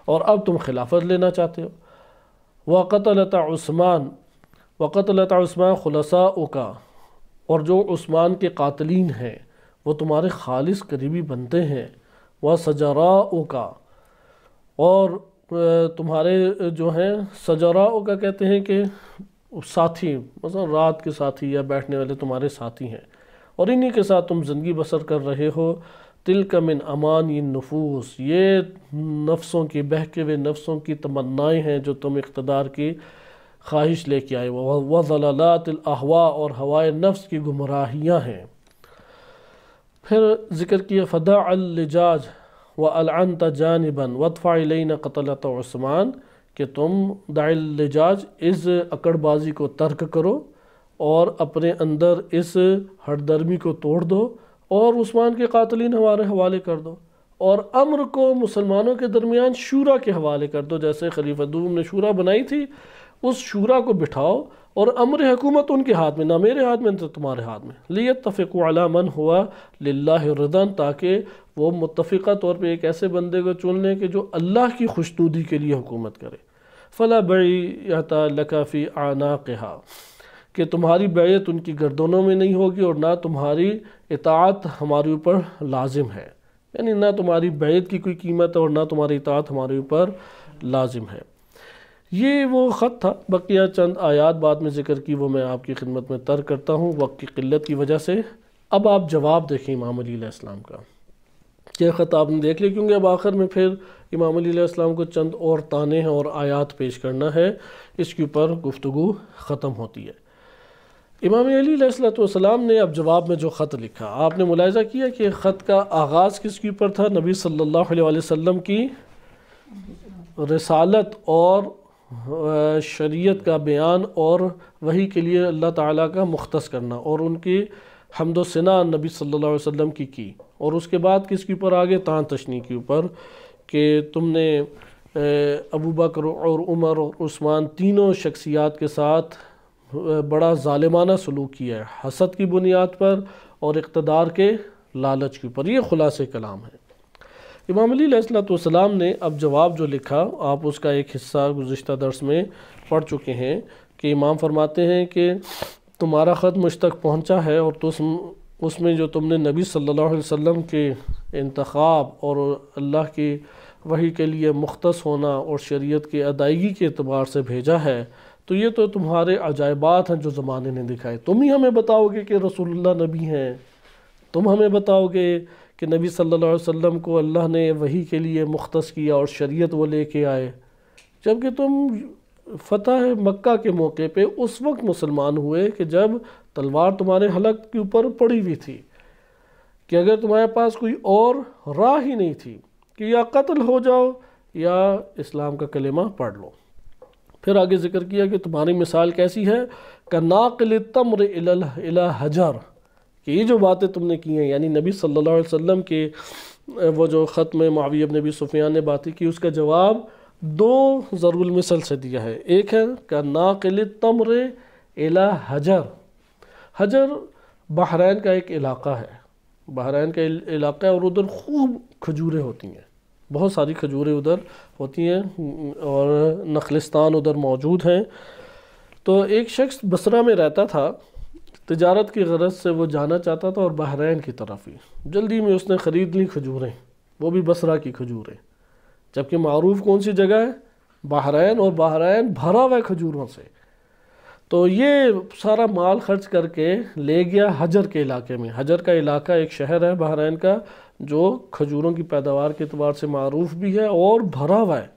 اور اب تم خلافت لینا چاہتے ہو۔ وَقَتَلَتَ عُثْمَانَ خُلَصَاؤُكَ، اور جو عثمان کے قاتلین ہیں وہ تمہارے خالص قریبی بنتے ہیں۔ وَسَجَرَاؤُكَ، اور تمہارے جو ہیں سجراؤ کا کہتے ہیں کہ ساتھی، مثلا رات کے ساتھی یا بیٹھنے والے تمہارے ساتھی ہیں، اور انہی کے ساتھ تم زندگی بسر کر رہے ہو۔ تِلْكَ مِنْ أَمَانِي النُّفُوسِ، یہ نفسوں کی، بہکے ہوئے نفسوں کی تمنائیں ہیں جو تم اقتدار کی خواہش لے کے آئے۔ وَضَلَالَاتِ الْأَهْوَاءِ، اور ہوائے نفس کی گمراہیاں ہیں۔ پھر ذکر کیا فَدَعَ اللِّجَاجَ وَأَلْعَنْتَ جَانِبًا وَادْفَعْ إِلَيْنَا قَتَلَةَ عثمان، کہ تم دع اللجاج، اس اکڑ بازی کو ترک کرو اور اپنے اندر اس ہٹ درمی کو توڑ دو، اور عثمان کے قاتلین ہمارے حوالے کر دو، اور امر کو مسلمانوں کے درمیان شورا کے حوالے کر دو، جیسے خلیفہ دوم نے شورا بنائی تھی، اس شورا کو بٹھاؤ، اور امر حکومت ان کے ہاتھ میں، نہ میرے ہاتھ میں نہ تمہارے ہاتھ میں۔ لِيَتَّفِقُوا عَلَى مَنْ هُوَ لِلَّهِ رِضًا، تاکہ وہ متفقہ طور پہ ایک ایسے بندے کو چن لیں کہ جو اللہ کی خوشنودی کے لیے حکومت کرے۔ فَلَا بَيْعَةَ لَكَ فِي أَعْنَاقِهَا، کہ تمہاری بیعت ان کی گردنوں میں نہیں ہوگی، اور نہ تمہاری اطاعت ہمارے اوپر لازم ہے، یعنی نہ تمہاری بیعت کی کوئی قیمت ہے اور نہ تمہاری اطاعت ہمارے اوپر لازم ہے۔ یہ وہ خط تھا، بقیہ چند آیات بعد میں ذکر کی، وہ میں آپ کی خدمت میں ترک کرتا ہوں وقت کی قلت کی وجہ سے۔ اب آپ جواب دیکھیں امام علی علیہ السلام کا، یہ خط آپ نے دیکھ لیا، کیونکہ اب آخر میں پھر امام علی علیہ السلام کو چند اور تانے ہیں اور آیات پیش کرنا ہے، اس کے اوپر گفتگو ختم ہوتی ہے۔ امام علی علیہ السلام نے اب جواب میں جو خط لکھا، آپ نے ملاحظہ کیا کہ خط کا آغاز کس کے اوپر تھا؟ نبی صلی اللہ علیہ وسلم کی رسالت اور شریعت کا بیان اور وحی کے لیے اللہ تعالیٰ کا مختص کرنا، اور ان کی حمد و ثنا نبی صلی اللہ علیہ وسلم کی، اور اس کے بعد کس کے اوپر آگے طعن تشنیع کے اوپر، کہ تم نے ابو بکر اور عمر اور عثمان تینوں شخصیات کے ساتھ بڑا ظالمانہ سلوک کیا ہے، حسد کی بنیاد پر اور اقتدار کے لالچ کے اوپر۔ یہ خلاصہ کلام ہے۔ امام علی علیہ السلام نے اب جواب جو لکھا، آپ اس کا ایک حصہ گزشتہ درس میں پڑھ چکے ہیں، کہ امام فرماتے ہیں کہ تمہارا خط مجھ تک پہنچا ہے، اور اس میں جو تم نے نبی صلی اللہ علیہ وسلم کے انتخاب اور اللہ کی وحی کے لیے مختص ہونا اور شریعت کی ادائیگی کے اعتبار سے بھیجا ہے، تو یہ تو تمہارے عجائبات ہیں جو زمانے نے دکھائے۔ تم ہی ہمیں بتاؤ گے کہ رسول اللہ نبی ہیں، تم ہمیں بتاؤ گے کہ نبی صلی اللہ علیہ وسلم کو اللہ نے وحی کے لیے مختص کیا اور شریعت وہ لے کے آئے، جبکہ تم فتح مکہ کے موقع پہ اس وقت مسلمان ہوئے کہ جب تلوار تمہارے حلق کے اوپر پڑی ہوئی تھی، کہ اگر تمہارے پاس کوئی اور راہ ہی نہیں تھی کہ یا قتل ہو جاؤ یا اسلام کا کلمہ پڑھ لو۔ پھر آگے ذکر کیا کہ تمہاری مثال کیسی ہے، کَنَاقِلِ التَّمْرِ إِلَى حَجَرٍ، کہ یہ جو باتیں تم نے کی ہیں، یعنی نبی صلی اللہ علیہ وسلم کے وہ جو خط میں معاویہ بن ابی سفیان نے باتیں کی، اس کا جواب دو ضرب المثل سے دیا ہے۔ ایک ہے کَنَاقِلِ التَّمْرِ إِلَى حَجَرٍ، حجر بحرین کا ایک علاقہ ہے، بحرین کا علاقہ ہے، اور ادھر خوب کھجوریں ہوتی ہیں، بہت ساری کھجوریں ادھر ہوتی ہیں، اور نخلستان ادھر موجود ہیں۔ تو ایک شخص بصرہ میں رہتا تھا، تجارت کی غرض سے وہ جانا چاہتا تھا، اور بحرین کی طرف ہی جلدی میں اس نے خرید لی کھجوریں، وہ بھی بصرہ کی کھجوریں، جبکہ معروف کون سی جگہ ہے؟ بحرین، اور بحرین بھرا ہوا ہے کھجوروں سے۔ تو یہ سارا مال خرچ کر کے لے گیا حجر کے علاقے میں۔ حجر کا علاقہ ایک شہر ہے بحرین کا، جو کھجوروں کی پیداوار کے اعتبار سے معروف بھی ہے اور بھرا ہوا ہے۔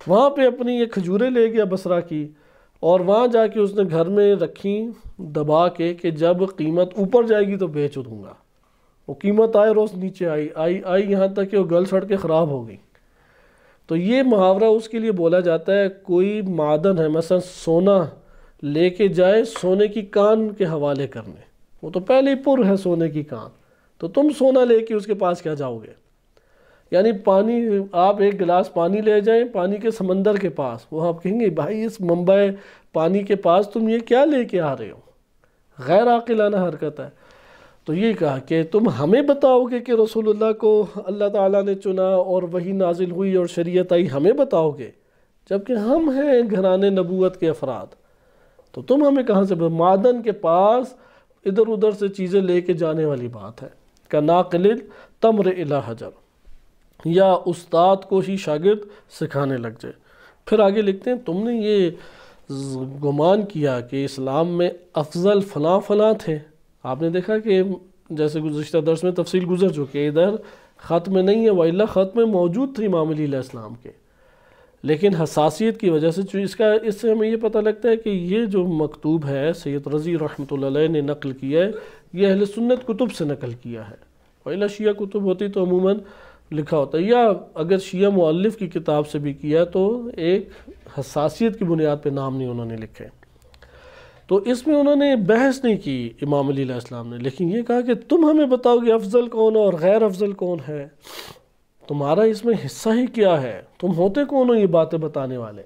وہاں پہ اپنی یہ کھجوریں لے گیا بصرہ کی، اور وہاں جا کے اس نے گھر میں رکھیں دبا کے کہ جب قیمت اوپر جائے گی تو بیچ دوں گا۔ وہ قیمت آئے روز نیچے آئی یہاں تک کہ وہ گل سڑ کے خراب ہو گئی۔ تو یہ محاورہ اس کے لیے بولا جاتا ہے، کوئی معدن ہے، مثلا سونا لے کے جائے سونے کی کان کے حوالے کرنے، وہ تو پہلے ہی پر ہے سونے کی کان، تو تم سونا لے کے اس کے پاس کیا جاؤ گے؟ یعنی پانی، آپ ایک گلاس پانی لے جائیں پانی کے سمندر کے پاس، وہ آپ کہیں گے بھائی اس منبع پانی کے پاس تم یہ کیا لے کے آ رہے ہو، غیر عاقلانہ حرکت ہے۔ تو یہ کہا کہ تم ہمیں بتاؤ گے کہ رسول اللہ کو اللہ تعالیٰ نے چنا اور وہی نازل ہوئی اور شریعت آئی، ہمیں بتاؤ گے، جبکہ ہم ہیں گھرانے نبوت کے افراد، تو تم ہمیں کہاں سے معدن کے پاس ادھر ادھر سے چیزیں لے کے جانے والی بات ہے، کہ ناقل تمر الی حجر، یا استاد کو ہی شاگرد سکھانے لگ جائے۔ پھر آگے لکھتے ہیں تم نے یہ گمان کیا کہ اسلام میں افضل فلاں فلاں تھے۔ آپ نے دیکھا کہ جیسے گزشتہ درس میں تفصیل گزر چکے، ادھر خط میں نہیں ہے، وَإِلَّا خط میں موجود تھی امام علیہ السلام کے، لیکن حساسیت کی وجہ سے اس سے ہمیں یہ پتہ لگتا ہے کہ یہ جو مکتوب ہے سید رضی رحمۃ اللہ علیہ نے نقل کیا ہے، یہ اہل سنت کتب سے نقل کیا ہے۔ وَإِلَّا شیعہ کتب ہوتی تو عموماً لکھا ہوتا ہے، یا اگر شیعہ مؤلف کی کتاب سے بھی کیا تو ایک حساسیت کی بنیاد پہ نام نہیں انہوں نے لکھے۔ تو اس میں انہوں نے بحث نہیں کی امام علیہ السلام نے، لیکن یہ کہا کہ تم ہمیں بتاؤ گے افضل کون اور غیر افضل کون ہے، تمہارا اس میں حصہ ہی کیا ہے، تم ہوتے کون ہو یہ باتیں بتانے والے،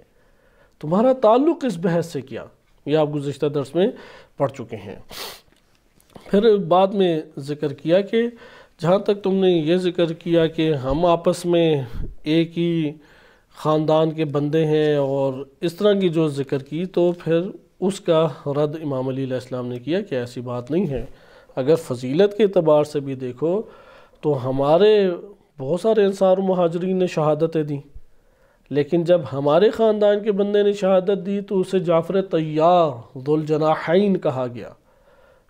تمہارا تعلق اس بحث سے کیا، یہ آپ گزشتہ درس میں پڑھ چکے ہیں۔ پھر بعد میں ذکر کیا کہ جہاں تک تم نے یہ ذکر کیا کہ ہم آپس میں ایک ہی خاندان کے بندے ہیں اور اس طرح کی جو ذکر کی، تو پھر اس کا رد امام علیہ السلام نے کیا کہ ایسی بات نہیں ہے۔ اگر فضیلت کے اعتبار سے بھی دیکھو تو ہمارے بہت سارے انصار و مہاجرین نے شہادتیں دیں، لیکن جب ہمارے خاندان کے بندے نے شہادت دی تو اسے جعفر طیار ذوالجناحین کہا گیا،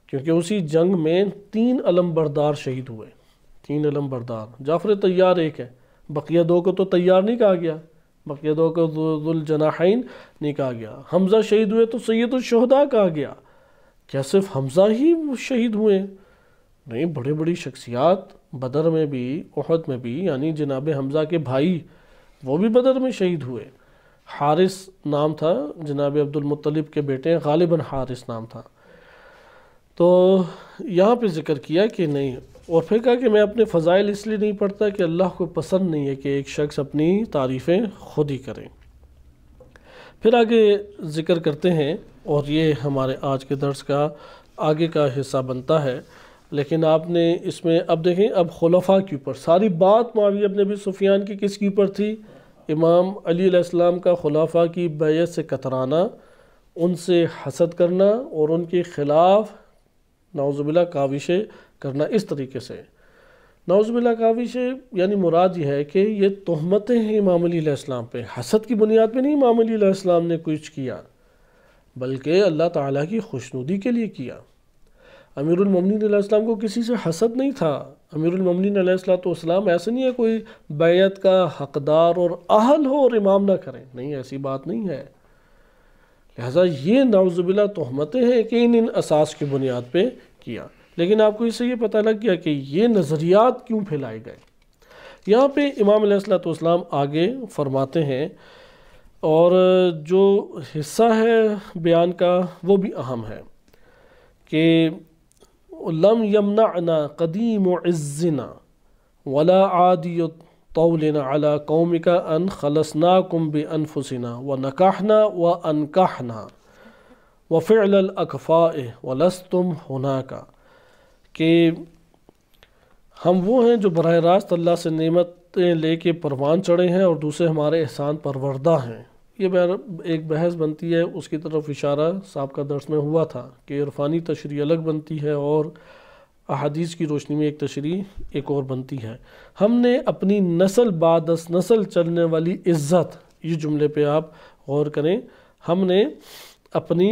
کیونکہ اسی جنگ میں 3 علمبردار شہید ہوئے، 3 علمبردار، جعفر طیار ایک ہے، بقیہ 2 کو تو طیار نہیں کہا گیا، بقیہ 2 کو ذوالجناحین نہیں کہا گیا۔ حمزہ شہید ہوئے تو سید الشہداء کہا گیا، کیا صرف حمزہ ہی شہید ہوئے؟ نہیں، بڑے بڑی شخصیات بدر میں بھی احد میں بھی، یعنی جناب حمزہ کے بھائی وہ بھی بدر میں شہید ہوئے۔ حارث نام تھا جناب عبد المطلب کے بیٹے، غالباً حارث نام تھا۔ تو یہاں پہ ذکر کیا کہ نہیں، اور پھر کہا کہ میں اپنے فضائل اس لیے نہیں پڑھتا کہ اللہ کو پسند نہیں ہے کہ ایک شخص اپنی تعریفیں خود ہی کرے۔ پھر آگے ذکر کرتے ہیں، اور یہ ہمارے آج کے درس کا آگے کا حصہ بنتا ہے، لیکن آپ نے اس میں اب دیکھیں، اب خلفاء کے اوپر ساری بات معاویہ بن ابی سفیان کی کس کے اوپر تھی؟ امام علی علیہ السلام کا خلفاء کی بیعت سے کترانا، ان سے حسد کرنا اور ان کے خلاف نعوذ باللہ کاوشیں کرنا، اس طریقے سے نعوذ باللہ کاوشیں، یعنی مراد یہ ہے کہ یہ تہمتیں ہیں امام علی علیہ السلام پہ، حسد کی بنیاد پہ نہیں امام علی علیہ السلام نے کچھ کیا، بلکہ اللہ تعالیٰ کی خوشنودی کے لیے کیا۔ امیر المومنین علیہ السلام کو کسی سے حسد نہیں تھا، امیر المومنین علیہ السلام ایسے نہیں ہے کوئی بیعت کا حقدار اور اہل ہو اور امام نہ کریں، نہیں، ایسی بات نہیں ہے۔ لہٰذا یہ نعوذ باللہ تہمتیں ہیں کہ ان اساس کی بنیاد پہ کیا، لیکن آپ کو اس سے یہ پتہ لگ گیا کہ یہ نظریات کیوں پھیلائے گئے۔ یہاں پہ امام علیہ السلام آگے فرماتے ہیں، اور جو حصہ ہے بیان کا وہ بھی اہم ہے، کہ لم یمنعنا قدیم عزنا ولا عادی طولنا على قومك ان خلصناكم بانفسنا ونكحنا وانكحنا وفعل الاکفاء ولستم هناك، کہ ہم وہ ہیں جو براہ راست اللہ سے نعمتیں لے کے پروان چڑھے ہیں اور دوسرے ہمارے احسان پروردہ ہیں۔ یہ ایک بحث بنتی ہے، اس کی طرف اشارہ سابقہ درس میں ہوا تھا کہ عرفانی تشریح الگ بنتی ہے اور احادیث کی روشنی میں ایک تشریح ایک اور بنتی ہے۔ ہم نے اپنی نسل بعد از نسل چلنے والی عزت، یہ جملے پہ آپ غور کریں، ہم نے اپنی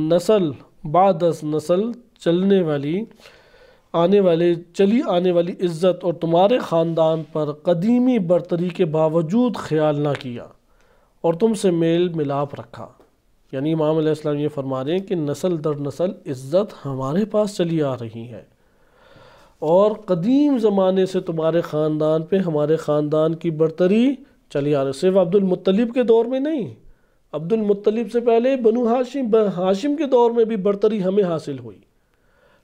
نسل بعد از نسل چلنے والی چلی آنے والی عزت اور تمہارے خاندان پر قدیمی برتری کے باوجود خیال نہ کیا اور تم سے میل ملاپ رکھا۔ یعنی امام علیہ السلام یہ فرما رہے ہیں کہ نسل در نسل عزت ہمارے پاس چلی آ رہی ہے، اور قدیم زمانے سے تمہارے خاندان پہ ہمارے خاندان کی برتری چلی آ رہی ہے، صرف عبد المطلب کے دور میں نہیں، عبد المطلب سے پہلے بنو ہاشم کے دور میں بھی برتری ہمیں حاصل ہوئی،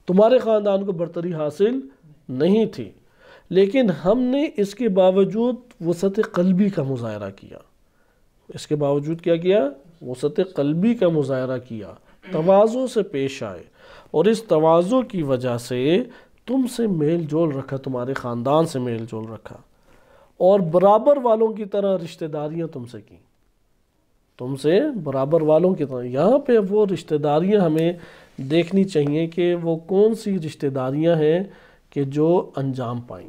تمہارے خاندان کو برتری حاصل نہیں تھی۔ لیکن ہم نے اس کے باوجود وسعت قلبی کا مظاہرہ کیا، اس کے باوجود کیا کیا؟ وسعت قلبی کا مظاہرہ کیا، تواضع سے پیش آئے، اور اس تواضع کی وجہ سے تم سے میل جول رکھا، تمہارے خاندان سے میل جول رکھا، اور برابر والوں کی طرح رشتہ داریاں تم سے کی، تم سے برابر والوں کی طرح۔ یہاں پہ وہ رشتہ داریاں ہمیں دیکھنی چاہیے کہ وہ کون سی رشتہ داریاں ہیں کہ جو انجام پائیں۔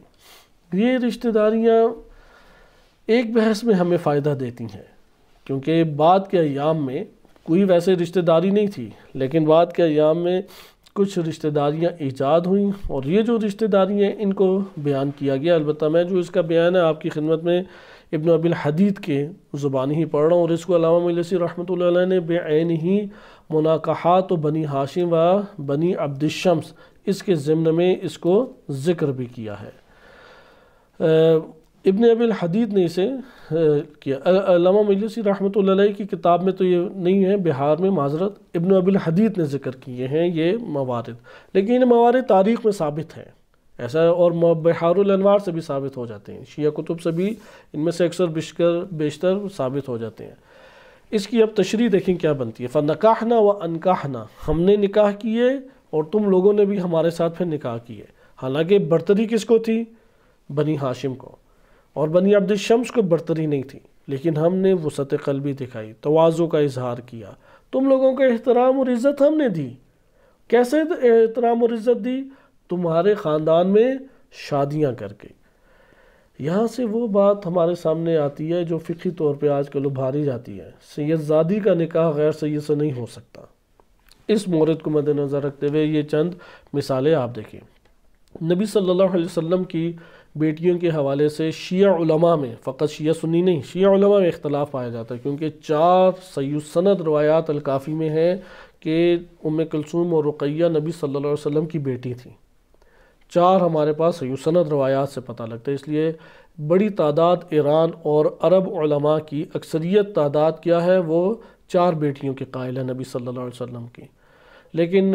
یہ رشتہ داریاں ایک بحث میں ہمیں فائدہ دیتی ہیں، کیونکہ بعد کے ایام میں کوئی ویسے رشتہ داری نہیں تھی، لیکن بعد کے ایام میں کچھ رشتہ داریاں ایجاد ہوئیں، اور یہ جو رشتہ داریاں ان کو بیان کیا گیا۔ البتہ میں جو اس کا بیان ہے آپ کی خدمت میں ابن ابی الحدید کے زبانی ہی پڑھ رہا ہوں، اور اس کو علامہ مجلسی رحمۃ اللہ علیہ نے بعین ہی مناقحات و بنی ہاشم و بنی عبد الشمس اس کے ضمن میں اس کو ذکر بھی کیا ہے۔ ابن ابی الحدید نے اسے کیا۔ علامہ مجلسی رحمۃ اللہ علیہ کی کتاب میں تو یہ نہیں ہے، بہار میں معذرت، ابن ابی الحدید نے ذکر کیے ہیں یہ موارد، لیکن یہ موارد تاریخ میں ثابت ہیں ایسا، اور بحار الانوار سے بھی ثابت ہو جاتے ہیں، شیعہ کتب سے بھی ان میں سے اکثر بیشتر ثابت ہو جاتے ہیں۔ اس کی اب تشریح دیکھیں کیا بنتی ہے۔ فَنَكَحْنَا وَأَنْكَحْنَا، ہم نے نکاح کیے اور تم لوگوں نے بھی ہمارے ساتھ پھر نکاح کیے۔ حالانکہ برتری کس کو تھی؟ بنی ہاشم کو، اور بنی عبد الشمس کو برتری نہیں تھی، لیکن ہم نے وسعت قلبی دکھائی، تواضع کا اظہار کیا، تم لوگوں کو احترام اور عزت ہم نے دی۔ کیسے احترام اور عزت دی؟ تمہارے خاندان میں شادیاں کر کے۔ یہاں سے وہ بات ہمارے سامنے آتی ہے جو فقہی طور پہ آج کل ابھاری جاتی ہے، سید زادی کا نکاح غیر سید سے نہیں ہو سکتا۔ اس مورد کو مد نظر رکھتے ہوئے یہ چند مثالیں آپ دیکھیں۔ نبی صلی اللہ علیہ وسلم کی بیٹیوں کے حوالے سے شیعہ علماء میں، فقط شیعہ سنی نہیں، شیعہ علماء میں اختلاف پایا جاتا ہے، کیونکہ 4 صحیح سند روایات الکافی میں ہیں کہ ام کلثوم اور رقیہ نبی صلی اللہ علیہ وسلم کی بیٹی تھیں۔ 4 ہمارے پاس صحیح سند روایات سے پتہ لگتا ہے، اس لیے بڑی تعداد ایران اور عرب علماء کی اکثریت تعداد کیا ہے؟ وہ 4 بیٹیوں کے قائل ہیں نبی صلی اللہ علیہ وسلم کی۔ لیکن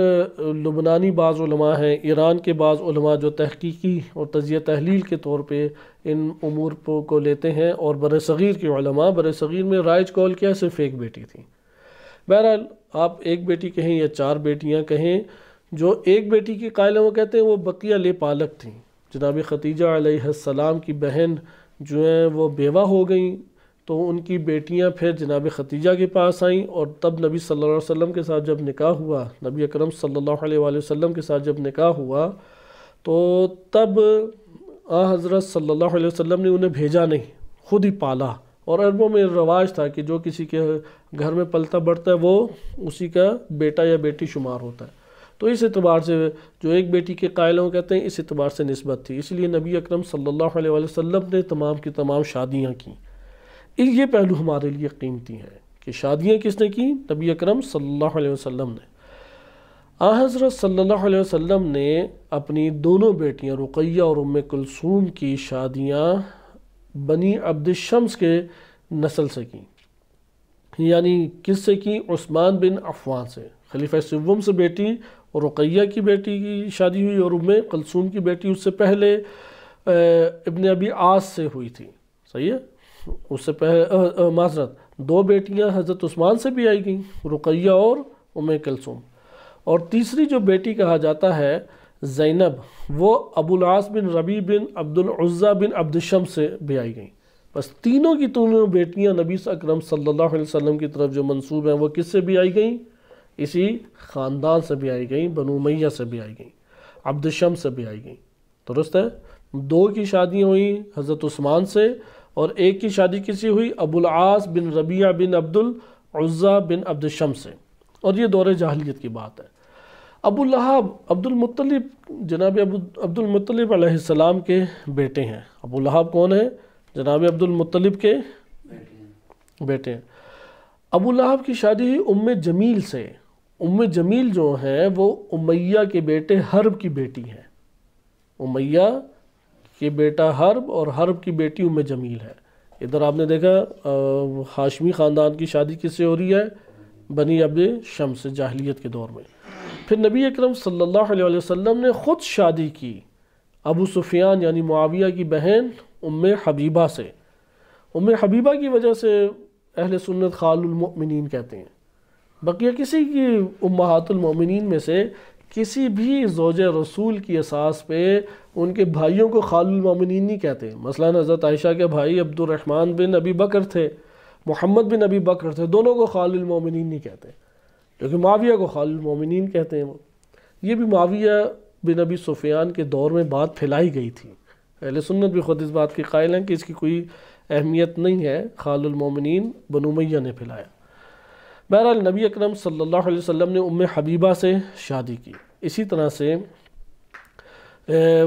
لبنانی بعض علماء ہیں، ایران کے بعض علماء جو تحقیقی اور تجزیہ تحلیل کے طور پہ ان امور کو لیتے ہیں، اور برصغیر کے علماء، برصغیر میں رائج قول کیا؟ صرف ایک بیٹی تھی۔ بہرحال آپ ایک بیٹی کہیں یا 4 بیٹیاں کہیں، جو ایک بیٹی کی قائل ہیں وہ کہتے ہیں وہ بقیہ لے پالک تھیں۔ جناب ختیجہ علیہ السلام کی بہن جو ہیں وہ بیوہ ہو گئیں، تو ان کی بیٹیاں پھر جناب ختیجہ کے پاس آئیں، اور تب نبی صلی اللہ علیہ وسلم کے ساتھ جب نکاح ہوا، نبی اکرم صلی اللہ علیہ وآلہ وسلم کے ساتھ جب نکاح ہوا، تو تب حضرت صلی اللہ علیہ وسلم نے انہیں بھیجا نہیں، خود ہی پالا۔ اور عربوں میں رواج تھا کہ جو کسی کے گھر میں پلتا بڑھتا ہے وہ اسی کا بیٹا یا بیٹی شمار ہوتا ہے، تو اس اعتبار سے جو ایک بیٹی کے قائل ہیں وہ کہتے ہیں اس اعتبار سے نسبت تھی، اس لیے نبی اکرم صلی اللہ علیہ وآلہ وسلم نے تمام کی تمام شادیاں کیں۔ یہ پہلو ہمارے لیے قیمتی ہے کہ شادیاں کس نے کی؟ نبی اکرم صلی اللہ علیہ وسلم نے۔ حضرت صلی اللہ علیہ وسلم نے اپنی دونوں بیٹیاں رقیہ اور ام کلثوم کی شادیاں بنی عبد الشمس کے نسل سے کی، یعنی کس سے کی؟ عثمان بن عفان سے، خلیفہ سوم سے بیٹی، اور رقیہ کی بیٹی کی شادی ہوئی، اور ام کلثوم کی بیٹی اس سے پہلے ابن ابی عاص سے ہوئی تھی، صحیح ہے؟ اس سے پہلے معذرت 2 بیٹیاں حضرت عثمان سے بھی آئی گئیں، رقیہ اور ام کلثوم، اور تیسری جو بیٹی کہا جاتا ہے زینب، وہ ابو العاص بن ربیع بن عبد العزہ بن عبد الشمس سے بھی آئی گئیں۔ بس تینوں کی تینوں بیٹیاں نبی اکرم صلی اللہ علیہ وسلم کی طرف جو منسوب ہیں وہ کس سے بھی آئی گئیں؟ اسی خاندان سے بھی آئی گئیں، بنو امیہ سے بھی آئی گئیں، عبد الشمس سے بھی آئی گئیں، درست ہے؟ 2 کی شادیاں ہوئیں حضرت عثمان سے، اور ایک کی شادی کسی ہوئی؟ ابو العاص بن ربیع بن عبد العزہ بن عبد الشمس سے، اور یہ دور جاہلیت کی بات ہے۔ ابو لہب عبد المطلب، جناب عبد المطلب علیہ السلام کے بیٹے ہیں۔ ابو لہب کون ہیں؟ جناب عبد المطلب کے بیٹے ہیں۔ ابو لہب کی شادی ہوئی ام جمیل سے۔ ام جمیل جو ہیں وہ امیہ کے بیٹے حرب کی بیٹی ہیں، امیہ کے بیٹا حرب، اور حرب کی بیٹی ام جمیل ہے۔ ادھر آپ نے دیکھا ہاشمی خاندان کی شادی کس سے ہو رہی ہے؟ بنی عبد شمس، جاہلیت کے دور میں۔ پھر نبی اکرم صلی اللہ علیہ وسلم نے خود شادی کی ابو سفیان یعنی معاویہ کی بہن ام حبیبہ سے۔ ام حبیبہ کی وجہ سے اہل سنت خال المؤمنین کہتے ہیں۔ بقیہ کسی کی امہات المؤمنین میں سے کسی بھی زوج رسول کی اساس پہ ان کے بھائیوں کو خال المؤمنین نہیں کہتے۔ مثلا حضرت عائشہ کے بھائی عبد الرحمن بن ابی بکر تھے، محمد بن ابی بکر تھے، دونوں کو خال المؤمنین نہیں کہتے، کیونکہ معاویہ کو خال المؤمنین کہتے ہیں وہ۔ یہ بھی معاویہ بن ابی سفیان کے دور میں بات پھیلائی گئی تھی۔ اہل سنت بھی خود اس بات کی قائل ہیں کہ اس کی کوئی اہمیت نہیں ہے، خال المؤمنین بنو امیہ نے پھیلایا۔ بہرحال نبی اکرم صلی اللہ علیہ وسلم نے ام حبیبہ سے شادی کی۔ اسی طرح سے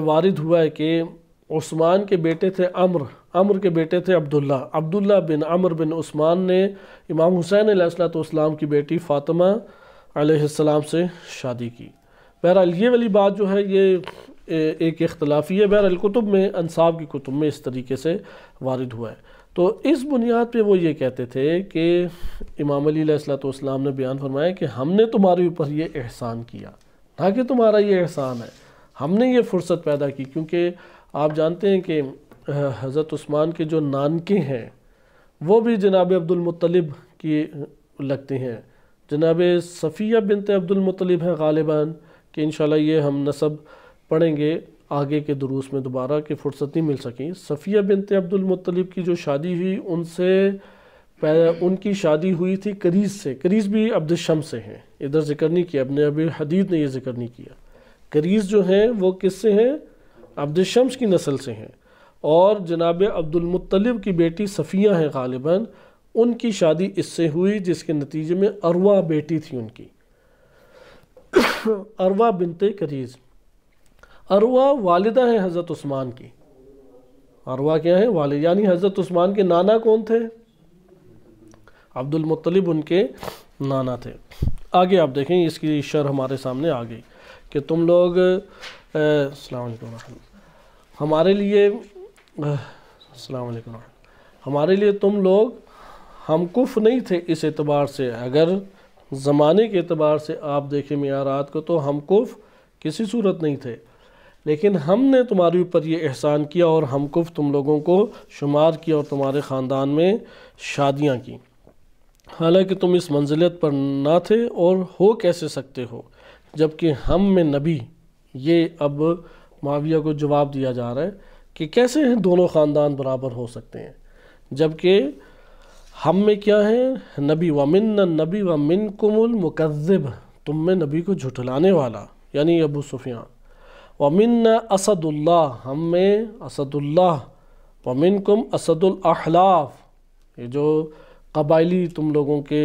وارد ہوا ہے کہ عثمان کے بیٹے تھے عمر کے بیٹے تھے عبداللہ بن عمر بن عثمان نے امام حسین علیہ السلام کی بیٹی فاطمہ علیہ السلام سے شادی کی۔ بہرحال یہ والی بات جو ہے یہ ایک اختلافی ہے، بہرحال کتب میں انساب کی کتب میں اس طریقے سے وارد ہوا ہے۔ تو اس بنیاد پہ وہ یہ کہتے تھے کہ امام علی علیہ السلام نے بیان فرمایا کہ ہم نے تمہارے اوپر یہ احسان کیا، نہ کہ تمہارا یہ احسان ہے، ہم نے یہ فرصت پیدا کی۔ کیونکہ آپ جانتے ہیں کہ حضرت عثمان کے جو نانکے ہیں وہ بھی جناب عبد المطلب کی لگتے ہیں، جناب صفیہ بنت عبد المطلب ہیں غالباً، کہ انشاءاللہ یہ ہم نسب پڑھیں گے آگے کے دروس میں دوبارہ، کہ فرصت نہیں مل سکی۔ صفیہ بنت عبد المطلب کی جو شادی ہوئی ان کی شادی ہوئی تھی کریز سے۔ کریز بھی عبد الشمس سے ہیں، ادھر ذکر نہیں کیا، ابن ابی حدید نے یہ ذکر نہیں کیا۔ کریز جو ہیں وہ کس سے ہیں؟ عبد الشمس کی نسل سے ہیں، اور جناب عبد المطلب کی بیٹی صفیہ ہیں غالباً، ان کی شادی اس سے ہوئی، جس کے نتیجے میں عروہ بیٹی تھی ان کی، عروہ بنت کریز۔ عروہ والدہ ہیں حضرت عثمان کی، عروہ کیا ہیں؟ والد، یعنی حضرت عثمان کے نانا کون تھے؟ عبد المطلب ان کے نانا تھے۔ آگے آپ دیکھیں اس کی شرح ہمارے سامنے آ گئی کہ تم لوگ السلام علیکم ہمارے لیے السلام علیکم ہمارے لیے تم لوگ ہم کف نہیں تھے اس اعتبار سے، اگر زمانے کے اعتبار سے آپ دیکھیں معیارات کو تو ہم کف کسی صورت نہیں تھے، لیکن ہم نے تمہارے اوپر یہ احسان کیا اور ہم کف تم لوگوں کو شمار کیا اور تمہارے خاندان میں شادیاں کی، حالانکہ تم اس منزلت پر نہ تھے اور ہو کیسے سکتے ہو جبکہ ہم میں نبی۔ یہ اب معاویہ کو جواب دیا جا رہا ہے کہ کیسے ہیں دونوں خاندان برابر ہو سکتے ہیں جبکہ ہم میں کیا ہے؟ نبی، وَمِنَّ النَّبِي وَمِنْكُمُ الْمُكَذِّبُ، تم میں نبی کو جھٹلانے والا یعنی ابو سفیان، وَمِنَّ اسد اللہ، ہم میں اسد اللہ، وَمِنْكُمْ اسد الاحلاف، یہ جو قبائلی تم لوگوں کے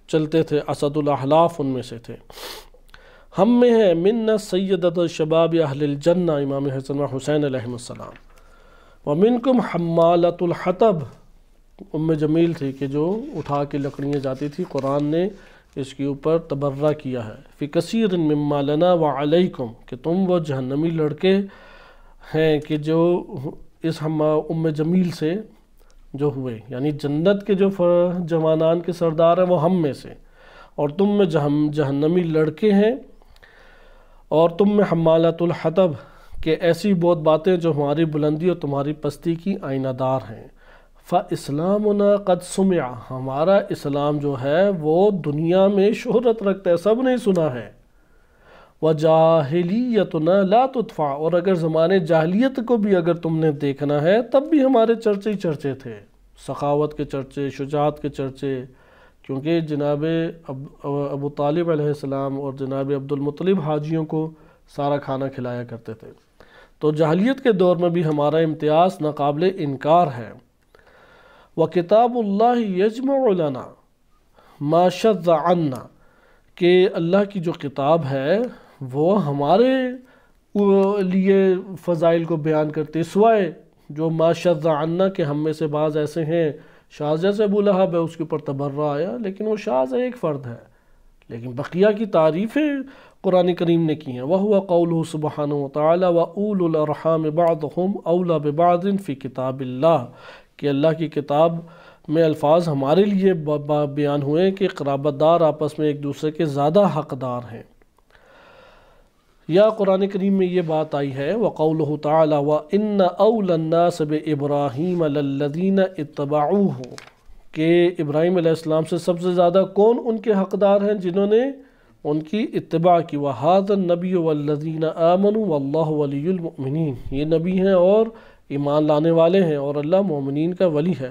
چلتے تھے اسد الاحلاف ان میں سے تھے۔ ہم میں ہے مِنَّ سیدۃ شباب اہل الجنہ، امام حسن و حسین علیہ السلام، وَمِنْكُمْ حمالۃ الحطب، ام جمیل تھی کہ جو اٹھا کے لکڑیاں جاتی تھی، قرآن نے اس کے اوپر تبرہ کیا ہے، فی کثیر مما لنا وعلیکم، کہ تم وہ جہنمی لڑکے ہیں کہ جو اس ام جمیل سے جو ہوئے، یعنی جنت کے جو جوانان کے سردار ہیں وہ ہم میں سے، اور تم میں جہنمی لڑکے ہیں، اور تم میں حمالۃ الحطب، کہ ایسی بہت باتیں جو ہماری بلندی اور تمہاری پستی کی آئینہ دار ہیں۔ فَإِسْلَامُنَا قَدْ سُمِعَ، ہمارا اسلام جو ہے وہ دنیا میں شہرت رکھتا ہے، سب نے سنا ہے۔ وَجَاهِلِيَّتُنَا لَا تُدْفَعُ، اور اگر زمانے جاہلیت کو بھی اگر تم نے دیکھنا ہے تب بھی ہمارے چرچے ہی چرچے تھے، سخاوت کے چرچے، شجاعت کے چرچے، کیونکہ جناب ابو طالب علیہ السلام اور جناب عبد المطلب حاجیوں کو سارا کھانا کھلایا کرتے تھے، تو جاہلیت کے دور میں بھی ہمارا امتیاز ناقابل انکار ہے۔ وَكِتَابُ اللَّهِ يَجْمَعُ لَنَا مَا شَذَّ عَنَّا، کہ اللہ کی جو کتاب ہے وہ ہمارے لیے فضائل کو بیان کرتے، سوائے جو ما شذ عنا، کہ ہم میں سے بعض ایسے ہیں شاذ، جیسے ابو لہب ہے اس کے اوپر تبرہ آیا، لیکن وہ شاذ ہے، ایک فرد ہے، لیکن بقیہ کی تعریفیں قرآن کریم نے کی ہیں۔ وَهُوَ قَوْلُهُ سُبْحَانَهُ وَتَعَالَى وَأُولُو الْأَرْحَامِ بَعْضُهُمْ أَوْلَى بِبَعْضٍ فِي كِتَابِ اللَّهِ، کہ اللہ کی کتاب میں الفاظ ہمارے لیے بیان ہوئے کہ قرابت دار آپس میں ایک دوسرے کے زیادہ حقدار ہیں۔ یا قرآن کریم میں یہ بات آئی ہے وَقَوْلُهُ تَعَالَى وَإِنَّ أَوْلَى النَّاسِ بِإِبْرَاهِيمَ لَلَّذِينَ اتَّبَعُوهُ کہ ابراہیم علیہ السلام سے سب سے زیادہ کون ان کے حقدار ہیں جنہوں نے ان کی اتباع کی وَهَذَا النَّبِيُّ وَالَّذِينَ آمَنُوا وَاللَّهُ وَلِيُّ الْمُؤْمِنِينَ یہ نبی ہیں اور ایمان لانے والے ہیں اور اللہ مومنین کا ولی ہے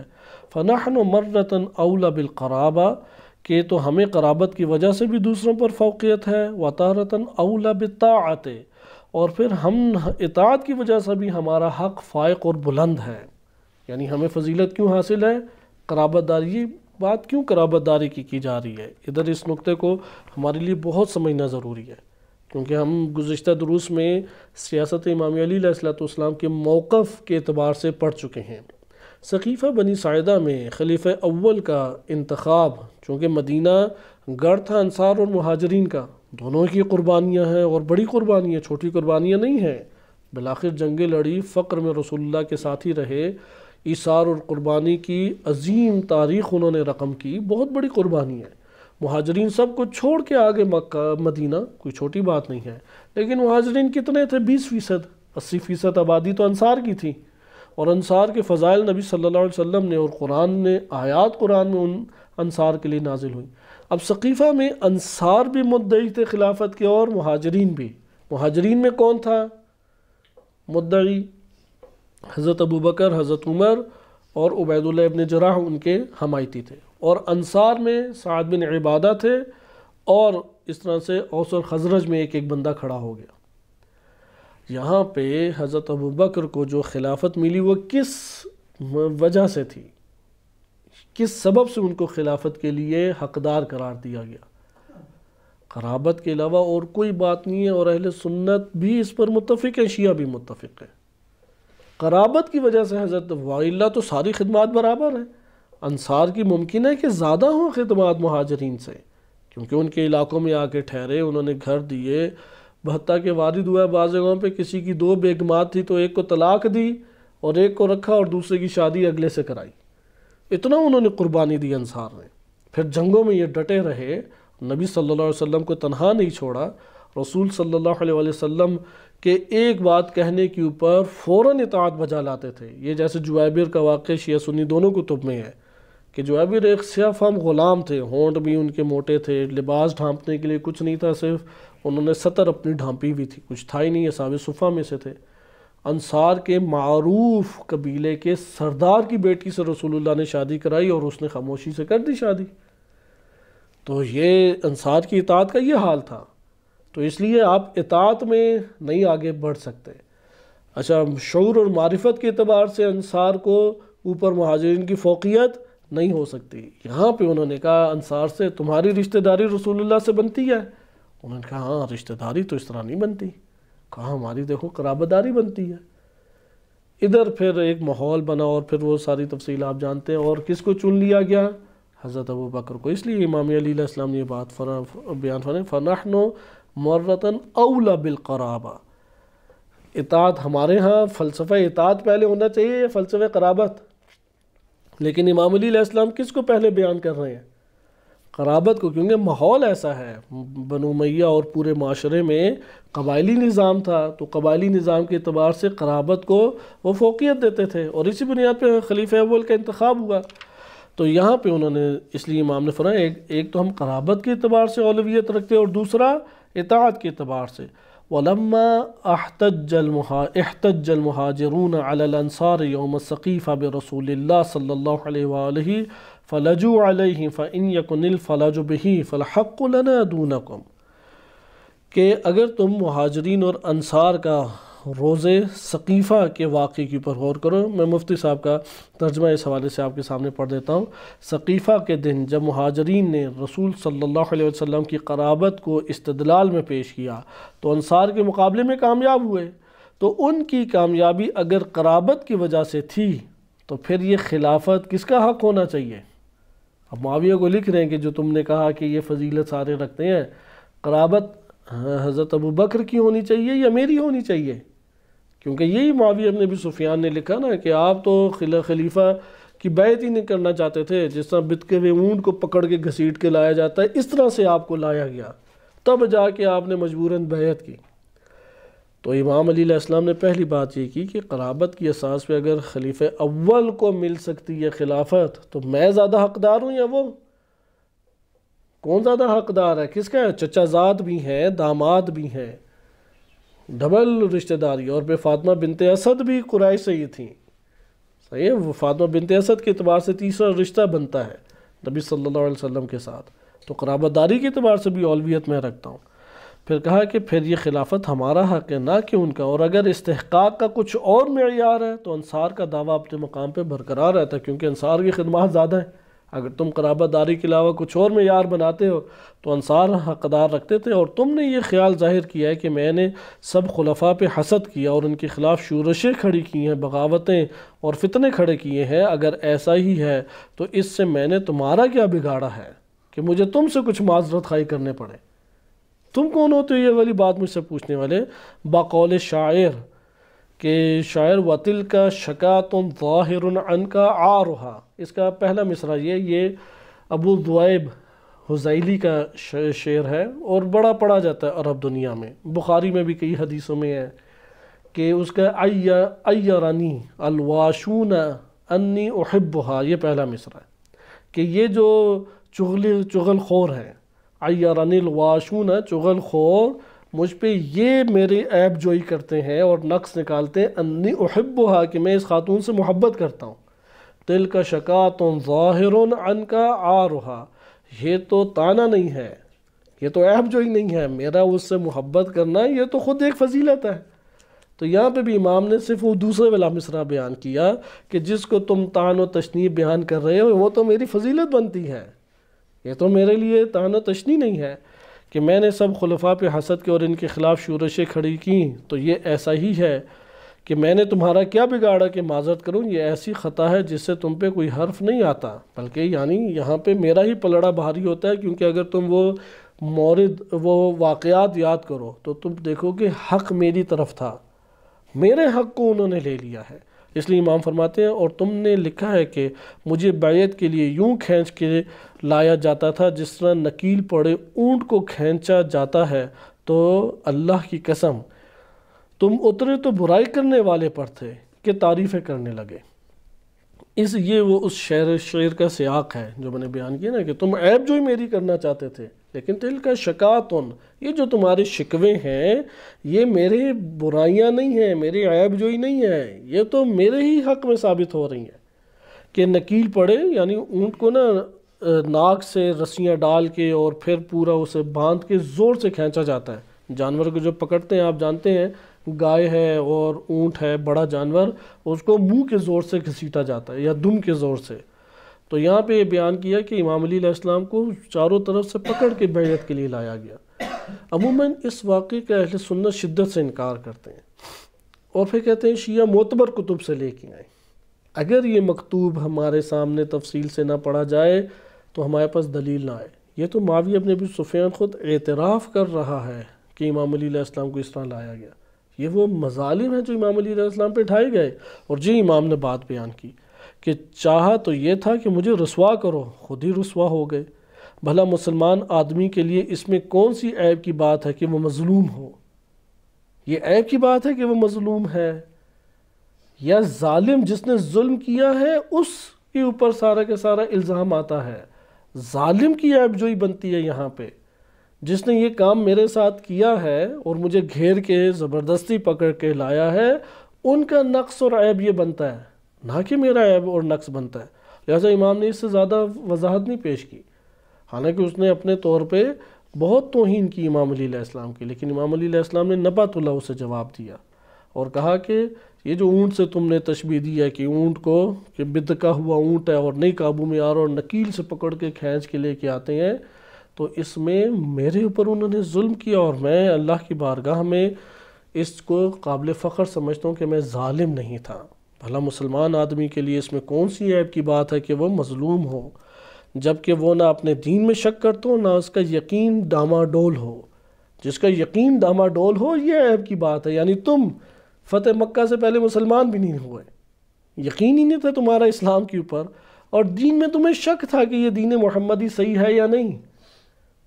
فَنَحْنُ مَرَّةً أَوْلَى بِالْقَرَابَةِ کہ تو ہمیں قرابت کی وجہ سے بھی دوسروں پر فوقیت ہے وَتَارَةً أَوْلَى بِالطَّاعَةِ اور پھر ہم اطاعت کی وجہ سے بھی ہمارا حق فائق اور بلند ہے، یعنی ہمیں فضیلت کیوں حاصل ہے؟ قرابت داری. یہ بات کیوں قرابت داری کی جا رہی ہے؟ ادھر اس نقطے کو ہمارے لیے بہت سمجھنا ضروری ہے، کیونکہ ہم گزشتہ دروس میں سیاست امام علی علیہ السلام کے موقف کے اعتبار سے پڑھ چکے ہیں. سقیفہ بنی ساعدہ میں خلیفہ اول کا انتخاب، چونکہ مدینہ گڑھ تھا انصار اور مہاجرین کا، دونوں کی قربانیاں ہیں اور بڑی قربانیاں، چھوٹی قربانیاں نہیں ہیں. بالآخر جنگیں لڑی، فقر میں رسول اللہ کے ساتھ ہی رہے، ایثار اور قربانی کی عظیم تاریخ انہوں نے رقم کی، بہت بڑی قربانی ہے. مہاجرین سب کو چھوڑ کے آگے مکہ مدینہ، کوئی چھوٹی بات نہیں ہے. لیکن مہاجرین کتنے تھے؟ 20%، 80% آبادی تو انصار کی تھی، اور انصار کے فضائل نبی صلی اللہ علیہ وسلم نے اور قرآن نے آیات قرآن میں ان انصار کے لیے نازل ہوئی. اب سقیفہ میں انصار بھی مدعی تھے خلافت کے اور مہاجرین بھی. مہاجرین میں کون تھا مدعی؟ حضرت ابوبکر، حضرت عمر اور عبید اللہ ابن جراح ان کے حمایتی تھے. اور انصار میں سعد بن عبادہ تھے، اور اس طرح سے اوس اور خزرج میں ایک ایک بندہ کھڑا ہو گیا. یہاں پہ حضرت ابوبکر کو جو خلافت ملی وہ کس وجہ سے تھی؟ کس سبب سے ان کو خلافت کے لیے حقدار قرار دیا گیا؟ قرابت کے علاوہ اور کوئی بات نہیں ہے، اور اہل سنت بھی اس پر متفق ہے، شیعہ بھی متفق ہے. قرابت کی وجہ سے حضرت وائلہ تو ساری خدمات برابر ہیں. انصار کی ممکن ہے کہ زیادہ ہوں خدمات مہاجرین سے، کیونکہ ان کے علاقوں میں آ کے ٹھہرے، انہوں نے گھر دیے. حتیٰ کہ وارد ہوا ہے بعض جگہوں پہ کسی کی 2 بیگمات تھی تو ایک کو طلاق دی اور ایک کو رکھا اور دوسرے کی شادی اگلے سے کرائی. اتنا انہوں نے قربانی دی انصار نے. پھر جنگوں میں یہ ڈٹے رہے، نبی صلی اللہ علیہ وسلم کو تنہا نہیں چھوڑا. رسول صلی اللہ علیہ وسلم کے ایک بات کہنے کے اوپر فوراً اطاعت بجا لاتے تھے. یہ جیسے جویبر کا واقعہ شیعہ سنی دونوں کتب میں ہے کہ جویبر ایک سیاہ فہم غلام تھے، ہونٹ بھی ان کے موٹے تھے، لباس ڈھانپنے کے لیے کچھ نہیں تھا، صرف انہوں نے سطر اپنی ڈھانپی ہوئی تھی، کچھ تھا ہی نہیں. اصحاب صفہ میں سے تھے. انصار کے معروف قبیلے کے سردار کی بیٹی سے رسول اللہ نے شادی کرائی اور اس نے خاموشی سے کر دی شادی. تو یہ انصار کی اطاعت کا یہ حال تھا. تو اس لیے آپ اطاعت میں نہیں آگے بڑھ سکتے. اچھا، شعور اور معرفت کے اعتبار سے انصار کو اوپر مہاجرین کی فوقیت نہیں ہو سکتی. یہاں پہ انہوں نے کہا انصار سے تمہاری رشتہ داری رسول اللہ سے بنتی ہے؟ انہوں نے کہا ہاں رشتہ داری تو اس طرح نہیں بنتی. کہا ہماری دیکھو قرابت داری بنتی ہے. ادھر پھر ایک ماحول بنا اور پھر وہ ساری تفصیل آپ جانتے ہیں. اور کس کو چن لیا گیا؟ حضرت ابوبکر کو. اس لیے امام علی علیہ السلام نے یہ بات بیان فرمائی فَنَحْنُ مَرَّةً أَوْلَى بِالْقَرَابَةِ. اطاعت ہمارے ہاں فلسفہ اطاعت پہلے ہونا چاہیے یا فلسفہ قرابت؟ لیکن امام علی علیہ السلام کس کو پہلے بیان کر رہے ہیں؟ قرابت کو، کیونکہ ماحول ایسا ہے. بنو امیہ اور پورے معاشرے میں قبائلی نظام تھا، تو قبائلی نظام کے اعتبار سے قرابت کو وہ فوقیت دیتے تھے، اور اسی بنیاد پہ خلیفہ اول کا انتخاب ہوا. تو یہاں پہ انہوں نے اس لیے امام نے فرمایا ایک تو ہم قرابت کے اعتبار سے اولویت رکھتے اور دوسرا اطاعت کے اعتبار سے. وَلَمَّا احتج الْمُهَاجِرُونَ عَلَى الْأَنصَارِ يَوْمَ السَّقِيفَةِ بِرَسُولِ اللَّهِ صلی اللہ علیہ وآلہ فَلَجُوا عَلَيْهِ فَإِنْ يَكُنِ الْفَلَجُ بِهِ فَالْحَقُّ لَنَا دُونَكُمْ. کہ اگر تم مہاجرین اور انصار کا روز سقیفہ کے واقعے کے اوپر غور کرو. میں مفتی صاحب کا ترجمہ اس حوالے سے آپ کے سامنے پڑھ دیتا ہوں. سقیفہ کے دن جب مہاجرین نے رسول صلی اللہ علیہ وسلم کی قرابت کو استدلال میں پیش کیا تو انصار کے مقابلے میں کامیاب ہوئے. تو ان کی کامیابی اگر قرابت کی وجہ سے تھی تو پھر یہ خلافت کس کا حق ہونا چاہیے؟ اب معاویہ کو لکھ رہے ہیں کہ جو تم نے کہا کہ یہ فضیلت سارے رکھتے ہیں، قرابت حضرت ابوبکر کی ہونی چاہیے یا میری ہونی چاہیے؟ کیونکہ یہی معاویہ ابن ابی سفیان نے لکھا نا کہ آپ تو خلیفہ کی بیعت ہی نہیں کرنا چاہتے تھے، جس طرح بتکے ہوئے اونٹ کو پکڑ کے گھسیٹ کے لایا جاتا ہے اس طرح سے آپ کو لایا گیا، تب جا کے آپ نے مجبوراً بیعت کی. تو امام علی علیہ السلام نے پہلی بات یہ کی کہ قرابت کی اساس پہ اگر خلیفہ اول کو مل سکتی ہے خلافت تو میں زیادہ حقدار ہوں یا وہ؟ کون زیادہ حقدار ہے؟ کس کا ہے؟ چچا زاد بھی ہیں، داماد بھی ہیں، ڈبل رشتہ داری. اور پہ فاطمہ بنت اسد بھی قریش سے ہی تھیں. صحیح ہے، وہ فاطمہ بنت اسد کے اعتبار سے تیسرا رشتہ بنتا ہے نبی صلی اللہ علیہ وسلم کے ساتھ. تو قرابت داری کے اعتبار سے بھی اولویت میں رکھتا ہوں. پھر کہا کہ پھر یہ خلافت ہمارا حق ہے نہ کہ ان کا، اور اگر استحقاق کا کچھ اور معیار ہے تو انصار کا دعویٰ اپنے مقام پہ برقرار رہتا ہے، کیونکہ انصار کی خدمات زیادہ ہیں. اگر تم قرابت داری کے علاوہ کچھ اور معیار بناتے ہو تو انصار حقدار رکھتے تھے. اور تم نے یہ خیال ظاہر کیا ہے کہ میں نے سب خلفاء پہ حسد کیا اور ان کے خلاف شورشیں کھڑی کی ہیں، بغاوتیں اور فتنے کھڑے کیے ہیں. اگر ایسا ہی ہے تو اس سے میں نے تمہارا کیا بگاڑا ہے کہ مجھے تم سے کچھ معذرت خواہی کرنے پڑے؟ تم کون ہوتے ہو یہ والی بات مجھ سے پوچھنے والے؟ بقول شاعر کہ شاعر وَتِلْكَ شَكَاتٌ ظَاهِرٌ عَنْكَ عَارُهَا، اس کا پہلا مصرع یہ ابو ذؤیب حزیلی کا شعر ہے اور بڑا پڑھا جاتا ہے عرب دنیا میں. بخاری میں بھی کئی حدیثوں میں ہے کہ اس کا ایرانی الواشون انی احبها، یہ پہلا مصرع ہے کہ یہ جو چغل خور ہیں، ایرانی الواشون، چغل خور مجھ پہ یہ میرے عیب جوئی کرتے ہیں اور نقص نکالتے ہیں، انی احبها، کہ میں اس خاتون سے محبت کرتا ہوں. تلک شکات ظاہر عنک عارها، یہ تو تانا نہیں ہے، یہ تو عیب جوئی نہیں ہے، میرا اس سے محبت کرنا یہ تو خود ایک فضیلت ہے. تو یہاں پہ بھی امام نے صرف وہ دوسرے والا مصرع بیان کیا کہ جس کو تم طعن و تشنیع بیان کر رہے ہو وہ تو میری فضیلت بنتی ہے، یہ تو میرے لیے طعن و تشنیع نہیں ہے کہ میں نے سب خلفاء پہ حسد کی اور ان کے خلاف شورشیں کھڑی کیں. تو یہ ایسا ہی ہے کہ میں نے تمہارا کیا بگاڑا کہ معذرت کروں؟ یہ ایسی خطا ہے جس سے تم پہ کوئی حرف نہیں آتا، بلکہ یعنی یہاں پہ میرا ہی پلڑا بھاری ہوتا ہے. کیونکہ اگر تم وہ مورد، وہ واقعات یاد کرو تو تم دیکھو کہ حق میری طرف تھا، میرے حق کو انہوں نے لے لیا ہے. اس لیے امام فرماتے ہیں اور تم نے لکھا ہے کہ مجھے بیعت کے لیے یوں کھینچ کے لایا جاتا تھا جس طرح نکیل پڑے اونٹ کو کھینچا جاتا ہے. تو اللہ کی قسم تم اترے تو برائی کرنے والے پر تھے کہ تعریفیں کرنے لگے. یہ وہ اس شعر کا سیاق ہے جو میں نے بیان کیا نا کہ تم عیب جوئی میری کرنا چاہتے تھے، لیکن تل کا شکاتن، یہ جو تمہارے شکوے ہیں یہ میرے برائیاں نہیں ہیں، میرے عیب جوئی نہیں ہے، یہ تو میرے ہی حق میں ثابت ہو رہی ہیں. کہ نکیل پڑے یعنی اونٹ کو نا ناک سے رسیاں ڈال کے اور پھر پورا اسے باندھ کے زور سے کھینچا جاتا ہے. جانور کو جو پکڑتے ہیں آپ جانتے ہیں، گائے ہے اور اونٹ ہے بڑا جانور، اس کو منہ کے زور سے گھسیٹا جاتا ہے یا دم کے زور سے. تو یہاں پہ یہ بیان کیا کہ امام علی علیہ السلام کو چاروں طرف سے پکڑ کے بیعت کے لیے لایا گیا. عموماً اس واقعے کا اہل سنت شدت سے انکار کرتے ہیں اور پھر کہتے ہیں شیعہ معتبر کتب سے لے کے آئیں. اگر یہ مکتوب ہمارے سامنے تفصیل سے نہ پڑھا جائے تو ہمارے پاس دلیل نہ آئے. یہ تو معاویہ ابن ابی سفیان خود اعتراف کر رہا ہے کہ امام علی علیہ السلام کو اس طرح لایا گیا. یہ وہ مظالم ہیں جو امام علی علیہ السلام پہ اٹھائے گئے. اور جی امام نے بات بیان کی کہ چاہا تو یہ تھا کہ مجھے رسوا کرو، خود ہی رسوا ہو گئے. بھلا مسلمان آدمی کے لیے اس میں کون سی عیب کی بات ہے کہ وہ مظلوم ہو؟ یہ عیب کی بات ہے کہ وہ مظلوم ہے یا ظالم جس نے ظلم کیا ہے اس کے اوپر سارا کا سارا الزام آتا ہے؟ ظالم کی عیب جوئی بنتی ہے یہاں پہ. جس نے یہ کام میرے ساتھ کیا ہے اور مجھے گھیر کے زبردستی پکڑ کے لایا ہے، ان کا نقص اور عیب یہ بنتا ہے، نہ کہ میرا عیب اور نقص بنتا ہے. لہٰذا امام نے اس سے زیادہ وضاحت نہیں پیش کی، حالانکہ اس نے اپنے طور پہ بہت توہین کی امام علی علیہ السلام کی، لیکن امام علی علیہ السلام نے نبات اللہ اسے جواب دیا اور کہا کہ یہ جو اونٹ سے تم نے تشبیہ دی ہے کہ اونٹ کو کہ بدکا ہوا اونٹ ہے اور نہیں قابو میں آ رہا اور نکیل سے پکڑ کے کھینچ کے لے کے آتے ہیں، تو اس میں میرے اوپر انہوں نے ظلم کیا اور میں اللہ کی بارگاہ میں اس کو قابل فخر سمجھتا ہوں کہ میں ظالم نہیں تھا. بھلا مسلمان آدمی کے لیے اس میں کون سی عیب کی بات ہے کہ وہ مظلوم ہو، جبکہ وہ نہ اپنے دین میں شک کرتا ہو نہ اس کا یقین ڈاماڈول ہو. جس کا یقین ڈاماڈول ہو یہ عیب کی بات ہے. یعنی تم فتح مکہ سے پہلے مسلمان بھی نہیں ہوئے، یقین ہی نہیں تھا تمہارا اسلام کے اوپر، اور دین میں تمہیں شک تھا کہ یہ دین محمدی صحیح ہے یا نہیں.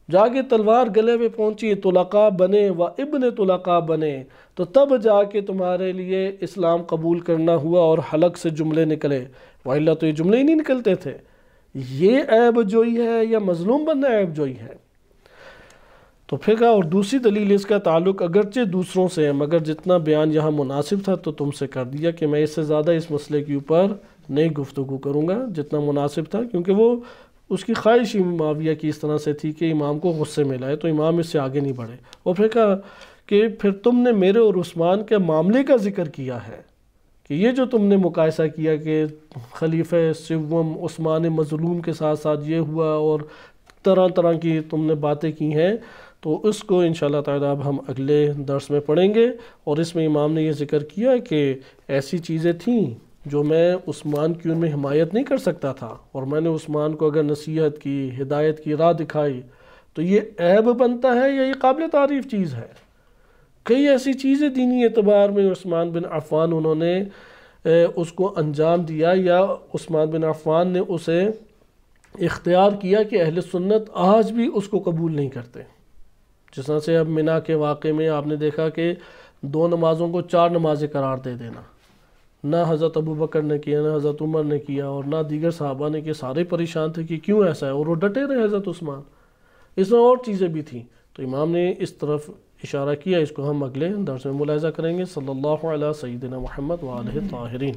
جا کے تلوار گلے میں پہنچی، طلقاء بنے و ابن طلقاء بنے، تو تب جا کے تمہارے لیے اسلام قبول کرنا ہوا اور حلق سے جملے نکلے، وَإِلَّا تو یہ جملے ہی نہیں نکلتے تھے۔ یہ عیب جوئی ہے یا مظلوم بننا عیب جوئی ہے؟ تو پھر کہا اور دوسری دلیل اس کا تعلق اگرچہ دوسروں سے ہے، مگر جتنا بیان یہاں مناسب تھا تو تم سے کر دیا کہ میں اس سے زیادہ اس مسئلے کے اوپر نہیں گفتگو کروں گا جتنا مناسب تھا، کیونکہ وہ اس کی خواہش ہی معاویہ کی اس طرح سے تھی کہ امام کو غصے میں لائے، تو امام اس سے آگے نہیں بڑھے۔ اور پھر کہا کہ پھر تم نے میرے اور عثمان کے معاملے کا ذکر کیا ہے کہ یہ جو تم نے مقایسہ کیا کہ خلیفہ سوم عثمان مظلوم کے ساتھ ساتھ یہ ہوا اور طرح طرح کی تم نے باتیں کی ہیں، تو اس کو انشاءاللہ تعالیٰ اب ہم اگلے درس میں پڑھیں گے۔ اور اس میں امام نے یہ ذکر کیا کہ ایسی چیزیں تھیں جو میں عثمان کی ان میں حمایت نہیں کر سکتا تھا، اور میں نے عثمان کو اگر نصیحت کی، ہدایت کی راہ دکھائی، تو یہ عیب بنتا ہے یا یہ قابل تعریف چیز ہے؟ کئی ایسی چیزیں دینی اعتبار میں عثمان بن عفان انہوں نے اس کو انجام دیا، یا عثمان بن عفان نے اسے اختیار کیا کہ اہل سنت آج بھی اس کو قبول نہیں کرتے۔ جس طرح سے اب منا کے واقعے میں آپ نے دیکھا کہ 2 نمازوں کو 4 نمازیں قرار دے دینا، نہ حضرت ابوبکر نے کیا، نہ حضرت عمر نے کیا، اور نہ دیگر صحابہ نے کیا، سارے پریشان تھے کہ کیوں ایسا ہے، اور وہ ڈٹے رہے حضرت عثمان۔ اس میں اور چیزیں بھی تھیں، تو امام نے اس طرف اشارہ کیا، اس کو ہم اگلے درس میں ملاحظہ کریں گے۔ صلی اللہ علیہ سیدنا محمد وآلہ الطاہرین۔